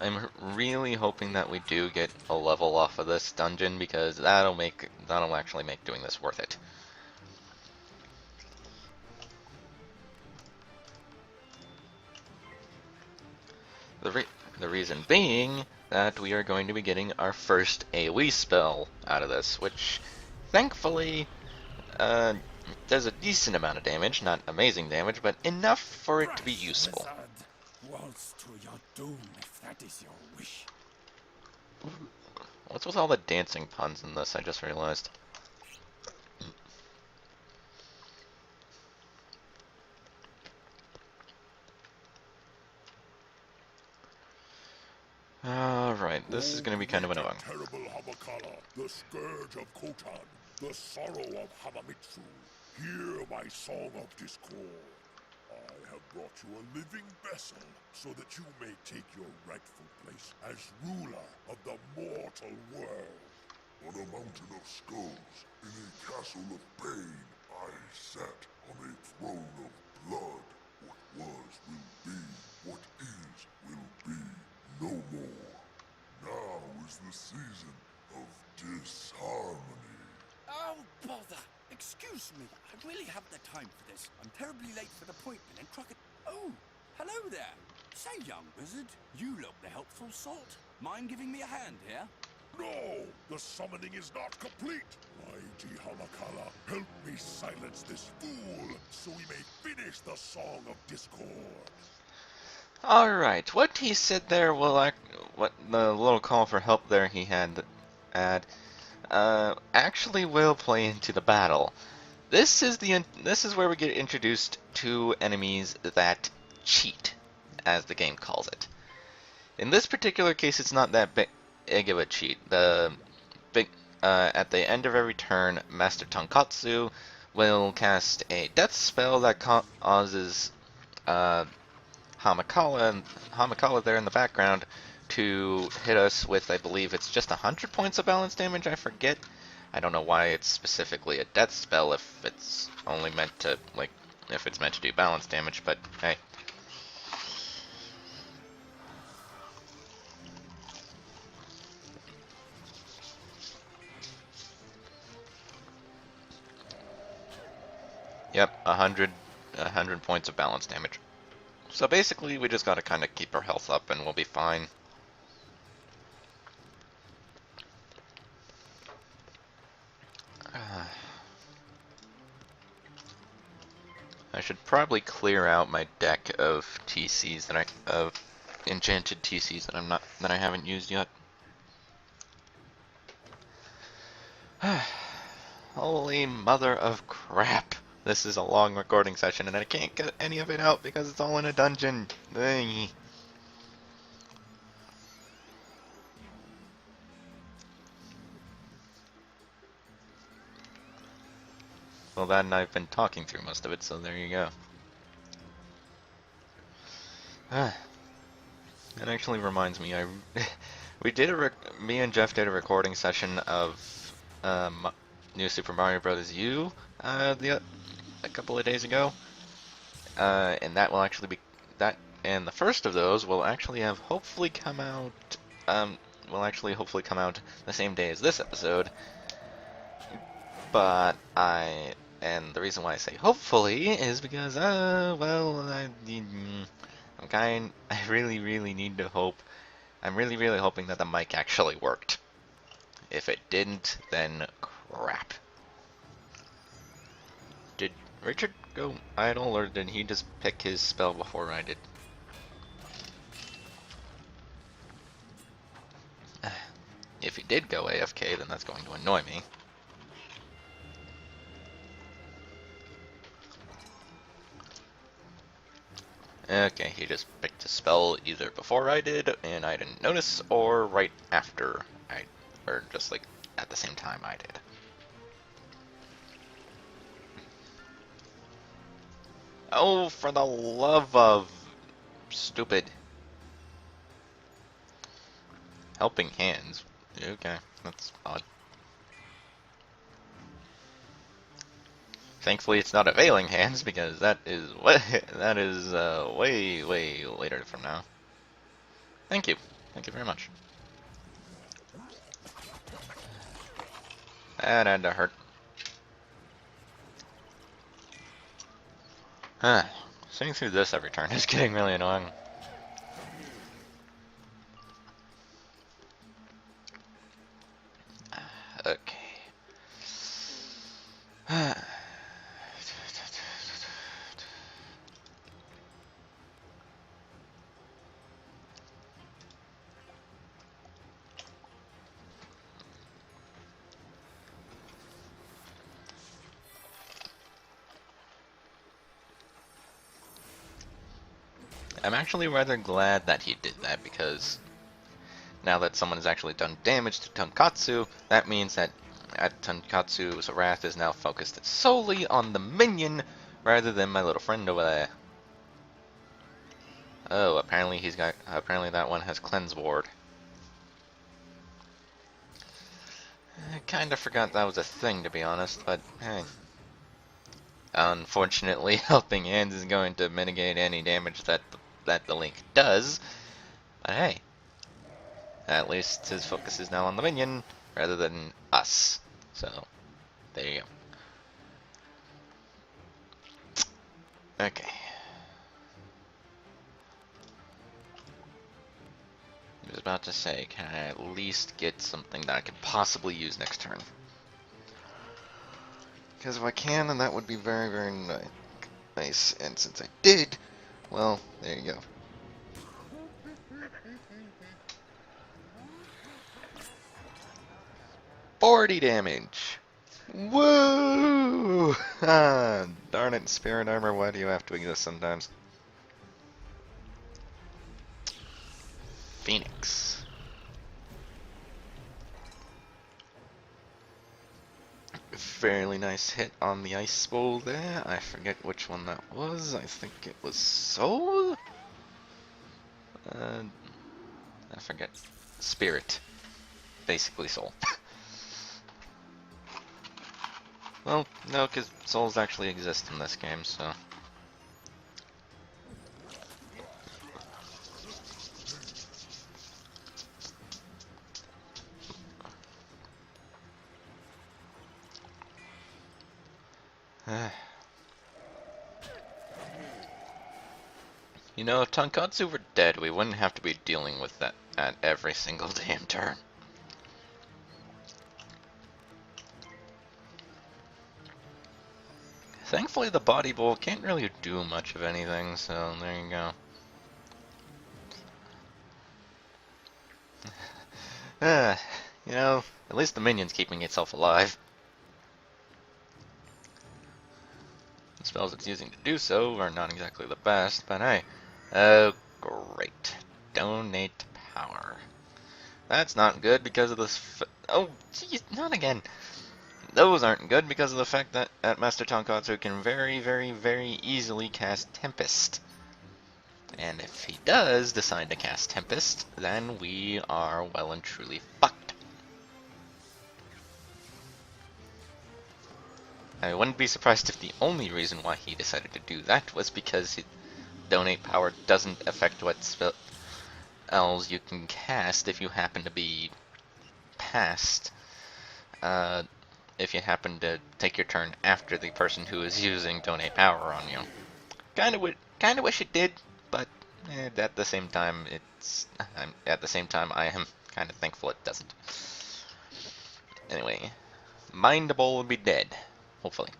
A: I'm really hoping that we do get a level off of this dungeon because that'll actually make doing this worth it. The reason being that we are going to be getting our first AoE spell out of this, which thankfully does a decent amount of damage, not amazing damage, but enough for it to be useful.
B: Waltz to your doom if that is your wish.
A: What's with all the dancing puns in this? I just realized. Alright, this is going to be kind of annoying.
G: Terrible Hamakala, the scourge of Khotan, the sorrow of Hamamitsu. Hear my song of discord. I have brought you a living vessel so that you may take your rightful place as ruler of the mortal world. On a mountain of skulls, in a castle of pain, I sat on a throne of blood. What was will be, what is will be no more. Now is the season of disharmony.
H: Oh, bother! Excuse me, I really haven't the time for this. I'm terribly late for the appointment and Crockett... Oh, hello there. Say, young wizard, you look the helpful sort. Mind giving me a hand here?
G: No! The summoning is not complete! Mighty Hamakala, help me silence this fool, so we may finish the Song of Discord.
A: Alright, what he said there what the little call for help there he had actually will play into the battle. This is where we get introduced to enemies that cheat, as the game calls it. In this particular case, it's not that big of a cheat. At the end of every turn, Master Tonkatsu will cast a death spell that causes Hamakala there in the background to hit us with, I believe it's just 100 points of balance damage, I forget. I don't know why it's specifically a death spell if it's only meant to, if it's meant to do balance damage, but hey. Yep, 100 points of balance damage. So basically, we just gotta kind of keep our health up and we'll be fine. I should probably clear out my deck of TCs of enchanted TCs that I haven't used yet. Holy mother of crap. This is a long recording session and I can't get any of it out because it's all in a dungeon. Ugh. Well, then I've been talking through most of it, so there you go. That actually reminds me, we did me and Jeff did a recording session of New Super Mario Bros. U a couple of days ago, and that will actually be that. And the first of those will actually have hopefully come out. Will actually hopefully come out the same day as this episode. But and the reason why I say hopefully is because well, I really need to hope. I'm really hoping that the mic actually worked. If it didn't, then crap. Did Richard go idle, or did he just pick his spell before I did? If he did go AFK, then that's going to annoy me. Okay, he just picked a spell either before I did, and I didn't notice, or right after or just like at the same time I did. Oh, for the love of stupid. Helping hands. Okay, that's odd. Thankfully, it's not availing hands, because that is way later from now. Thank you very much. That had to hurt. Huh. Sitting through this every turn is getting really annoying. Okay. I'm actually rather glad that he did that, because now that someone has actually done damage to Tonkatsu, that means that Tonkatsu's wrath is now focused solely on the minion rather than my little friend over there. Oh, apparently that one has Cleanse Ward. I kinda forgot that was a thing, to be honest, but hey. Unfortunately, Helping Hands is going to mitigate any damage that the Link does, but hey, at least his focus is now on the minion rather than us, so there you go. Okay. I was about to say, can I at least get something that I could possibly use next turn? Because if I can, then that would be very nice, and since I did, well, there you go. $40 damage! Woo! Ah, darn it, Spirit Armor, why do you have to exist sometimes? Phoenix. Fairly nice hit on the ice bowl there. I forget which one that was. I think it was Soul? I forget. Spirit. Basically Soul. Well, no, because souls actually exist in this game, so... You know, if Tonkatsu were dead, we wouldn't have to be dealing with that at every single damn turn. Thankfully, the body bowl can't really do much of anything, so there you go. You know, at least the minion's keeping itself alive. The spells it's using to do so are not exactly the best, but hey. Oh, great. Donate power. That's not good because of this. Oh, jeez, not again. Those aren't good because of the fact that Master Tonkatsu can very easily cast Tempest. And if he does decide to cast Tempest, then we are well and truly fucked. I wouldn't be surprised if the only reason why he decided to do that was because donate power doesn't affect what spells you can cast if you happen to be past. If you happen to take your turn after the person who is using donate power on you. Kind of wish it did, but at the same time, I am kind of thankful it doesn't. Anyway, Mindable will be dead, hopefully.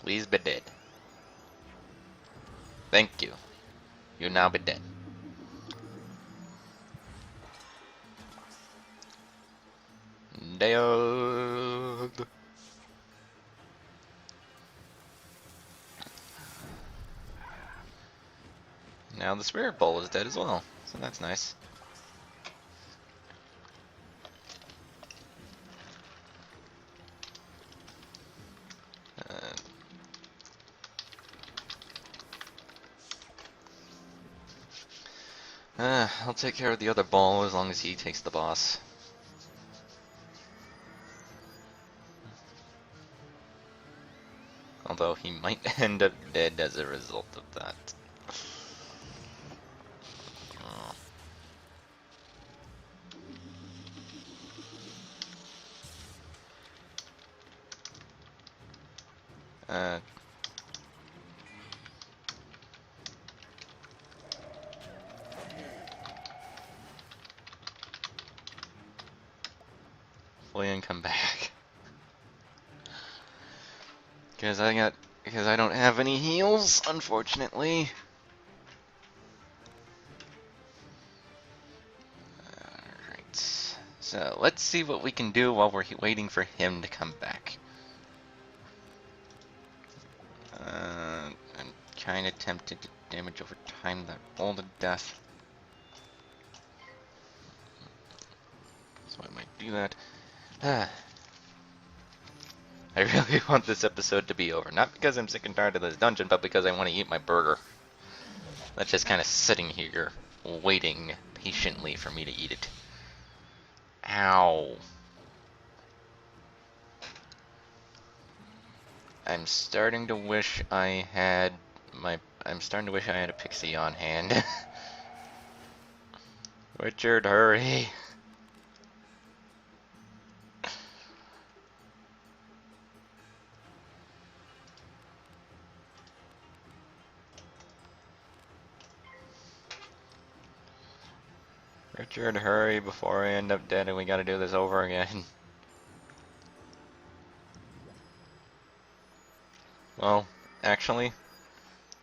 A: Please be dead. Thank you. You now be dead. Dead. Now the Spirit Bowl is dead as well, so that's nice. I'll take care of the other ball as long as he takes the boss. Although he might end up dead as a result of that. Uh, Flee and come back. Because I don't have any heals, unfortunately. Alright. So let's see what we can do while we're waiting for him to come back. I'm kind of tempted to damage over time that ball to death. So I might do that. I really want this episode to be over. Not because I'm sick and tired of this dungeon, but because I want to eat my burger. That's just kind of sitting here, waiting patiently for me to eat it. Ow. I'm starting to wish I had a pixie on hand. Richard, hurry. Richard, hurry before I end up dead and we gotta do this over again. Well, actually,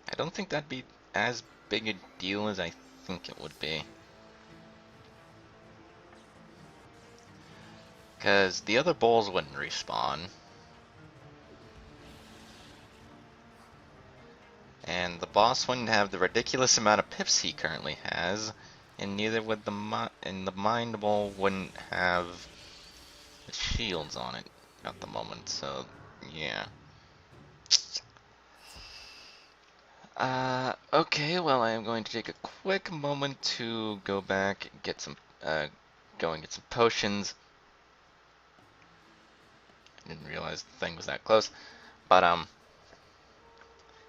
A: I don't think that'd be as big a deal as I think it would be. Because the other bowls wouldn't respawn. And the boss wouldn't have the ridiculous amount of pips he currently has. And neither would the Mind Bowl wouldn't have the shields on it at the moment, so yeah. Okay, well I am going to take a quick moment to go back, get some, go and get some potions. I didn't realize the thing was that close, but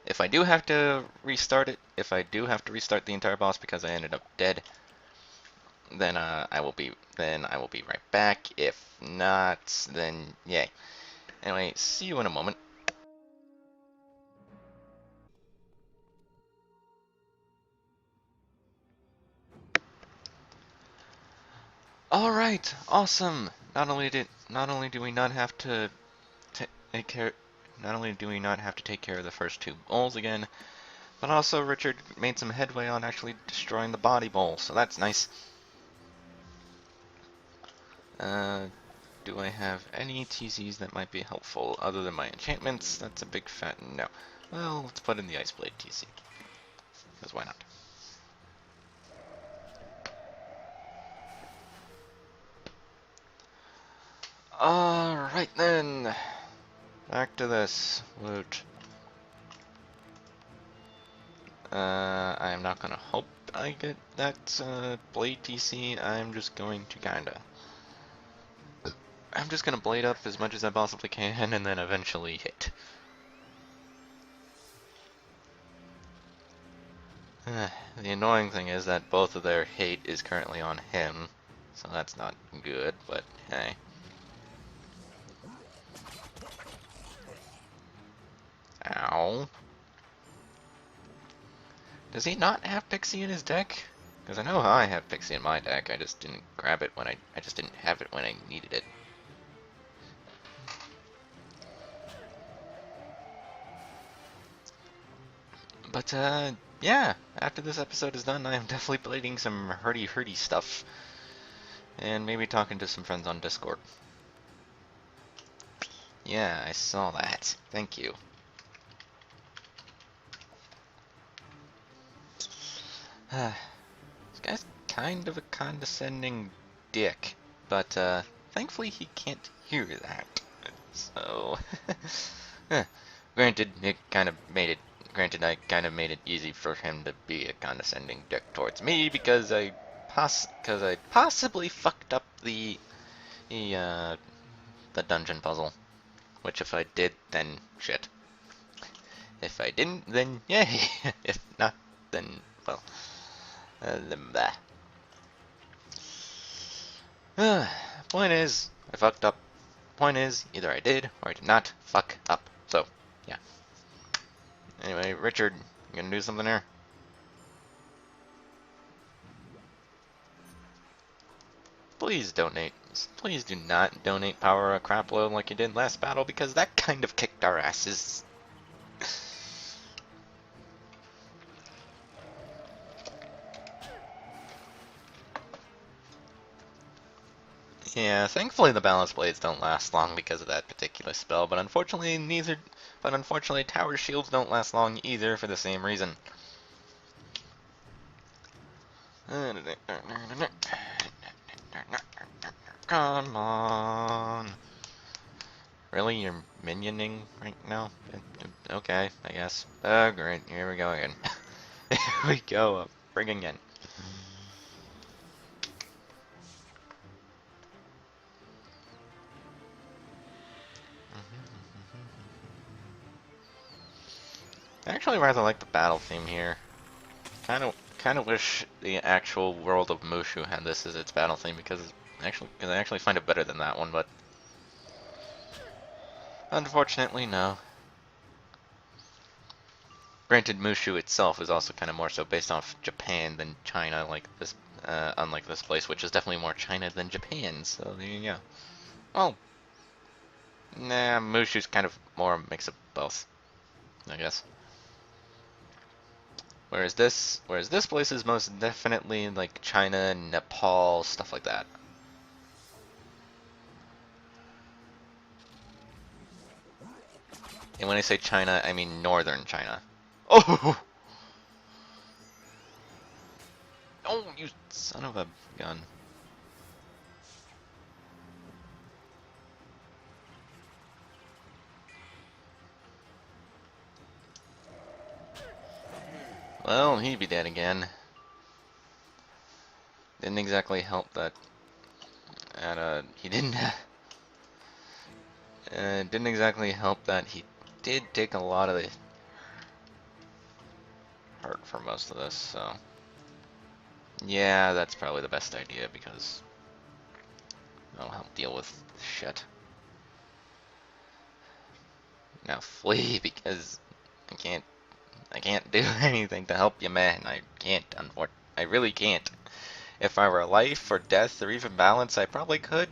A: if I do have to restart it, if I do have to restart the entire boss because I ended up dead, then I will be right back. If not, then yay. Anyway, see you in a moment. All right, awesome. Not only do we not have to take care of the first two bowls again, but also Richard made some headway on actually destroying the body bowl, so that's nice. Do I have any TCs that might be helpful other than my enchantments? That's a big fat no. Well, let's put in the Ice Blade TC. Because why not? Alright then. Back to this. Loot. I'm not gonna hope I get that Blade TC. I'm just going to kinda I'm just gonna blade up as much as I possibly can and then eventually hit. The annoying thing is that both of their hate is currently on him, so that's not good, but hey. Ow. Does he not have Pixie in his deck? Because I know I have Pixie in my deck, I just didn't grab it when I just didn't have it when I needed it. But, yeah, after this episode is done, I am definitely playing some hurdy stuff. And maybe talking to some friends on Discord. Yeah, I saw that. Thank you. This guy's kind of a condescending dick, but, thankfully he can't hear that. So, granted, I kind of made it easy for him to be a condescending dick towards me because I possibly fucked up the dungeon puzzle. Which if I did, then shit. If I didn't, then yay. If not, then well, then blah. Point is, I fucked up. Point is, either I did or I did not fuck up. So, yeah. Anyway, Richard, you gonna do something here? Please donate. Please do not donate power a crap load like you did last battle because that kind of kicked our asses. Yeah, thankfully the balance blades don't last long because of that particular spell, but unfortunately tower shields don't last long either for the same reason. Come on. Really? You're minioning right now? Okay, I guess. Oh, great. Here we go again. Here we go. Bring again. I actually rather like the battle theme here. Kind of wish the actual world of Mushu had this as its battle theme because I actually find it better than that one, but unfortunately, no. Granted, Mushu itself is also kind of more so based off Japan than China, like this, unlike this place, which is definitely more China than Japan. So there you go. Well, nah, Mushu's kind of more a mix of both, I guess. Whereas this place is most definitely like China, Nepal, stuff like that. And when I say China, I mean northern China. Oh! Oh, you son of a gun. Well, he'd be dead again. Didn't exactly help that. He didn't. Didn't exactly help that he did take a lot of the hurt for most of this. So, yeah, that's probably the best idea because that'll help deal with shit. Now flee because I can't do anything to help you, man. I can't, I really can't. If I were life or death or even balance, I probably could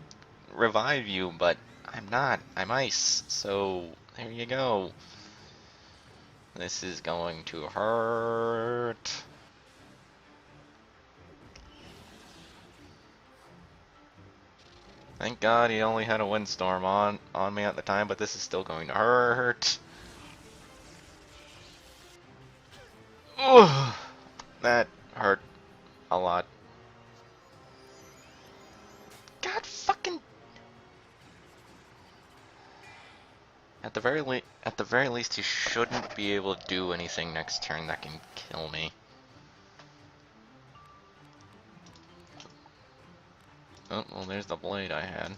A: revive you, but I'm not. I'm ice. So, there you go. This is going to hurt. Thank God he only had a windstorm on me at the time, but this is still going to hurt. Ooh, that hurt a lot. God fucking. At the very least, he shouldn't be able to do anything next turn that can kill me. Oh, well, there's the blade I had.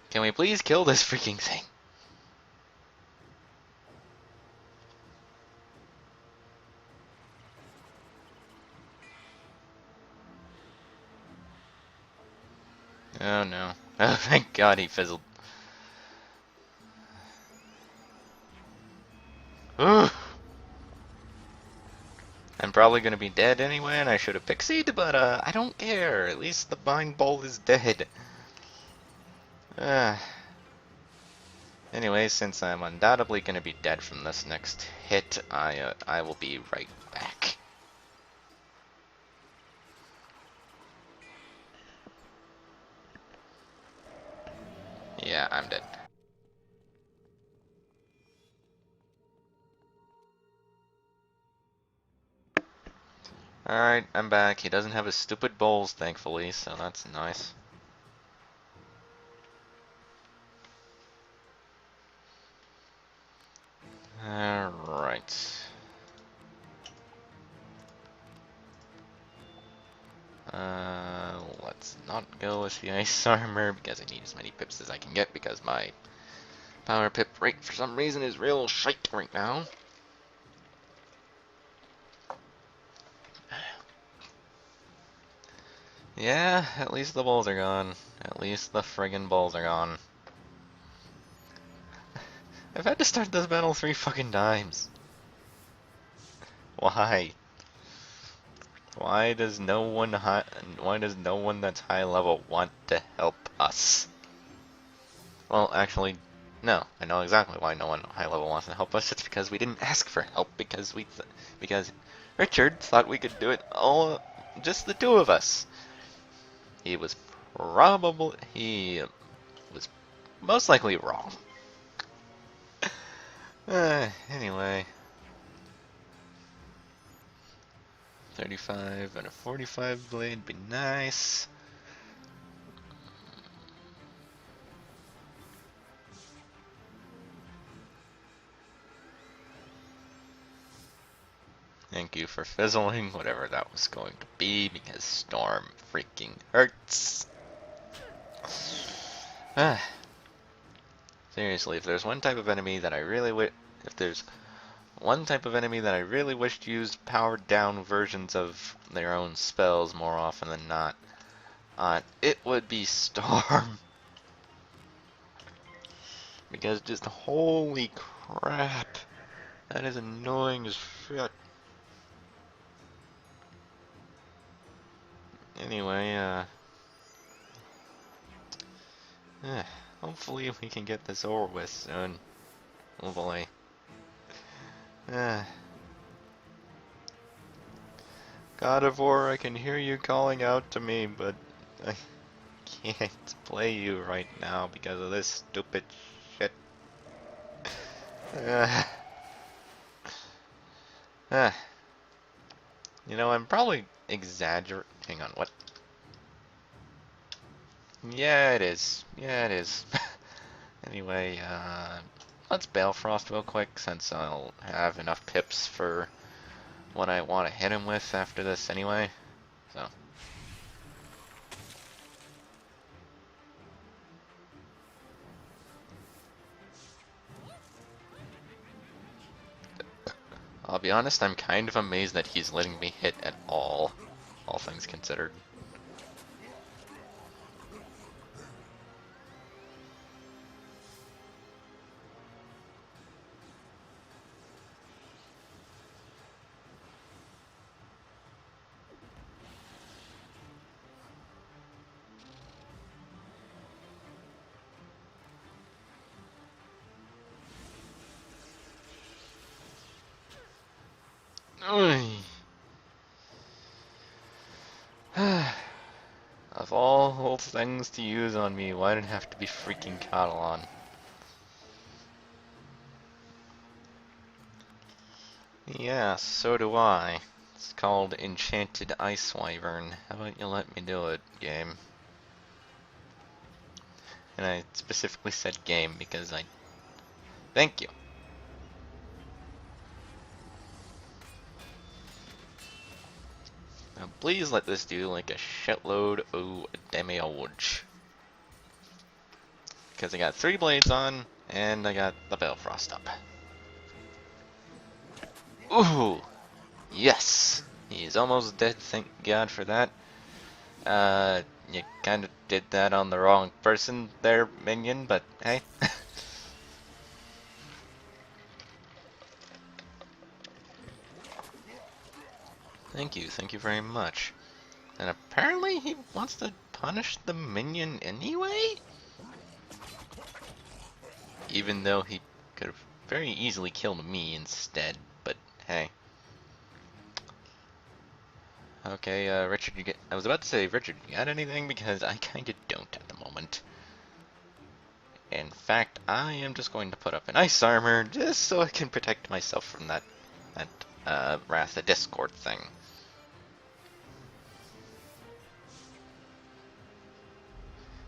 A: Can we please kill this freaking thing? Oh no. Oh, thank God he fizzled. Ugh. I'm probably gonna be dead anyway, and I should have pixied, but I don't care. At least the Vine Bowl is dead. Anyway, since I'm undoubtedly gonna be dead from this next hit, I will be right back. Yeah, I'm dead. Alright, I'm back. He doesn't have his stupid bowls, thankfully, so that's nice. Alright. Let's not go with the ice armor because I need as many pips as I can get because my power pip rate for some reason is real shite right now. Yeah, at least the balls are gone. At least the friggin' balls are gone. I've had to start this battle 3 fucking times. Why? Why does no one that's high level want to help us? Well, actually, no. I know exactly why no one high level wants to help us. It's because we didn't ask for help because because Richard thought we could do it all, just the two of us. He was most likely wrong. Anyway. 35 and a 45 blade be nice. Thank you for fizzling, whatever that was going to be, because Storm freaking hurts. Seriously, if there's one type of enemy that I really wish used powered down versions of their own spells more often than not, it would be Storm. Because just holy crap, that is annoying as shit. Anyway, hopefully we can get this over with soon. Oh boy. God of War, I can hear you calling out to me, but I can't play you right now because of this stupid shit. You know, I'm probably exaggerating. Hang on, what? Yeah, it is. Yeah, it is. Anyway, let's Balefrost real quick since I'll have enough pips for what I want to hit him with after this anyway. So. I'll be honest, I'm kind of amazed that he's letting me hit at all things considered. Of all things to use on me, why did it have to be freaking Catalan? Yeah, so do I. It's called Enchanted Ice Wyvern. How about you let me do it, game? And I specifically said game because I... Thank you. Now please let this do like a shitload of damage. because I got 3 blades on, and I got the Balefrost up. Ooh! Yes! He's almost dead, thank God for that. You kind of did that on the wrong person there, minion, but hey. Thank you very much. And apparently he wants to punish the minion anyway? Even though he could have very easily killed me instead, but hey. Okay, Richard, I was about to say, Richard, you got anything? Because I kinda don't at the moment. In fact, I am just going to put up an ice armor just so I can protect myself from that Wrath of Discord thing.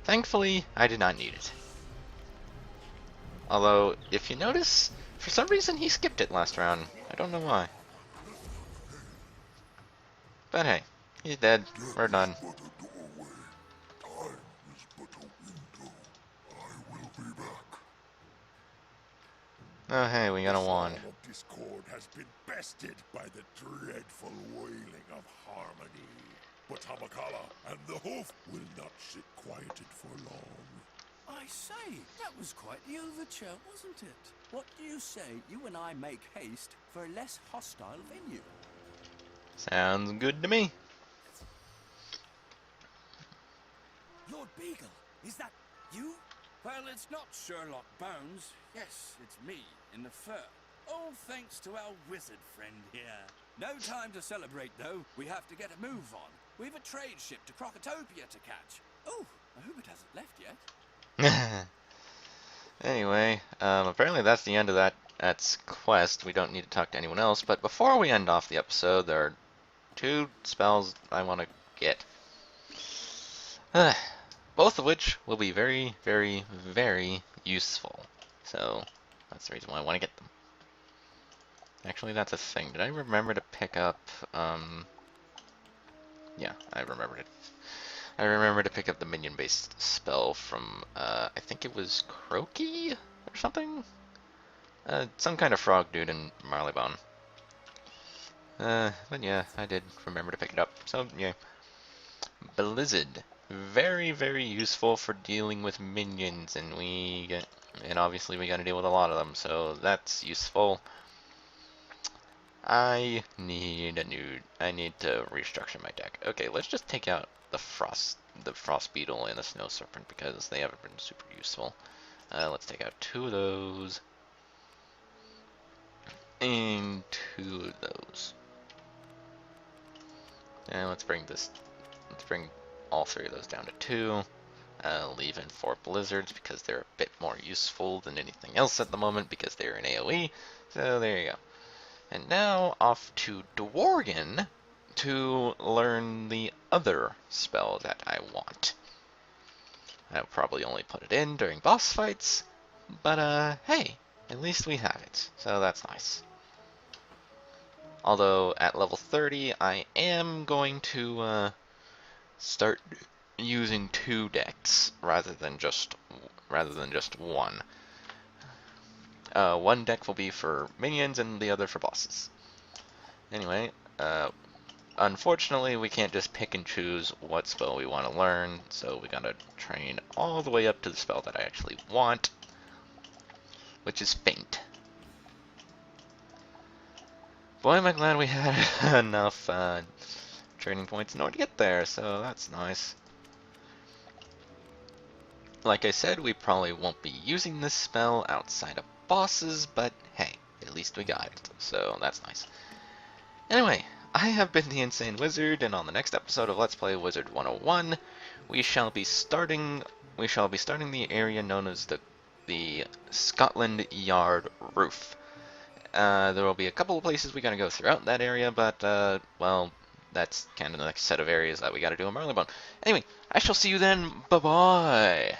A: Thankfully, I did not need it. Although, if you notice, for some reason he skipped it last round. I don't know why. But hey, he's dead. We're done.
G: But a doorway. Time is but a window. I will be back.
A: Oh hey, we got a wand.
G: The of discord has been bested by the dreadful wailing of harmony. But Hamakala and the Hoof will not sit quieted for long.
H: I say, that was quite the overture, wasn't it? What do you say you and I make haste for a less hostile venue?
A: Sounds good to me.
H: Lord Beagle, is that you? Well, it's not Sherlock Bones. Yes, it's me, in the fur. All thanks to our wizard friend here. No time to celebrate, though. We have to get a move on. We've a trade ship to Crocotopia to catch. Oh, I hope it hasn't left yet.
A: Anyway, apparently that's the end of that's quest. We don't need to talk to anyone else, but before we end off the episode, there are 2 spells I want to get. Both of which will be very, very, very useful. So, that's the reason why I want to get them. Actually, that's a thing. Did I remember to pick up, yeah, I remembered it. I remember to pick up the minion-based spell from, I think it was Croaky or something? Some kind of frog dude in Marleybone. But yeah, I did remember to pick it up. So, yeah. Blizzard. Very, very useful for dealing with minions, and obviously we gotta deal with a lot of them, so that's useful. I need to restructure my deck. Okay, let's just take out the frost beetle and the snow serpent because they haven't been super useful. Let's take out 2 of those and 2 of those. And let's bring all 3 of those down to 2. Leave in 4 blizzards because they're a bit more useful than anything else at the moment because they're an AoE. So there you go. And now off to Dworgen to learn the other spell that I want. I'll probably only put it in during boss fights, but hey, at least we have it, so that's nice. Although at level 30, I am going to start using 2 decks rather than just one. One deck will be for minions and the other for bosses. Anyway, unfortunately we can't just pick and choose what spell we want to learn, so we gotta train all the way up to the spell that I actually want, which is Faint. Boy, am I glad we had enough training points in order to get there, so that's nice. Like I said, we probably won't be using this spell outside of bosses, but hey, at least we got it, so that's nice. Anyway, I have been the Insane Wizard, and on the next episode of Let's Play Wizard101, we shall be starting the area known as the Scotland Yard Roof. There will be a couple of places we gotta go throughout that area, but well, that's kind of the next set of areas that we gotta do in Marleybone. Anyway, I shall see you then. Bye bye.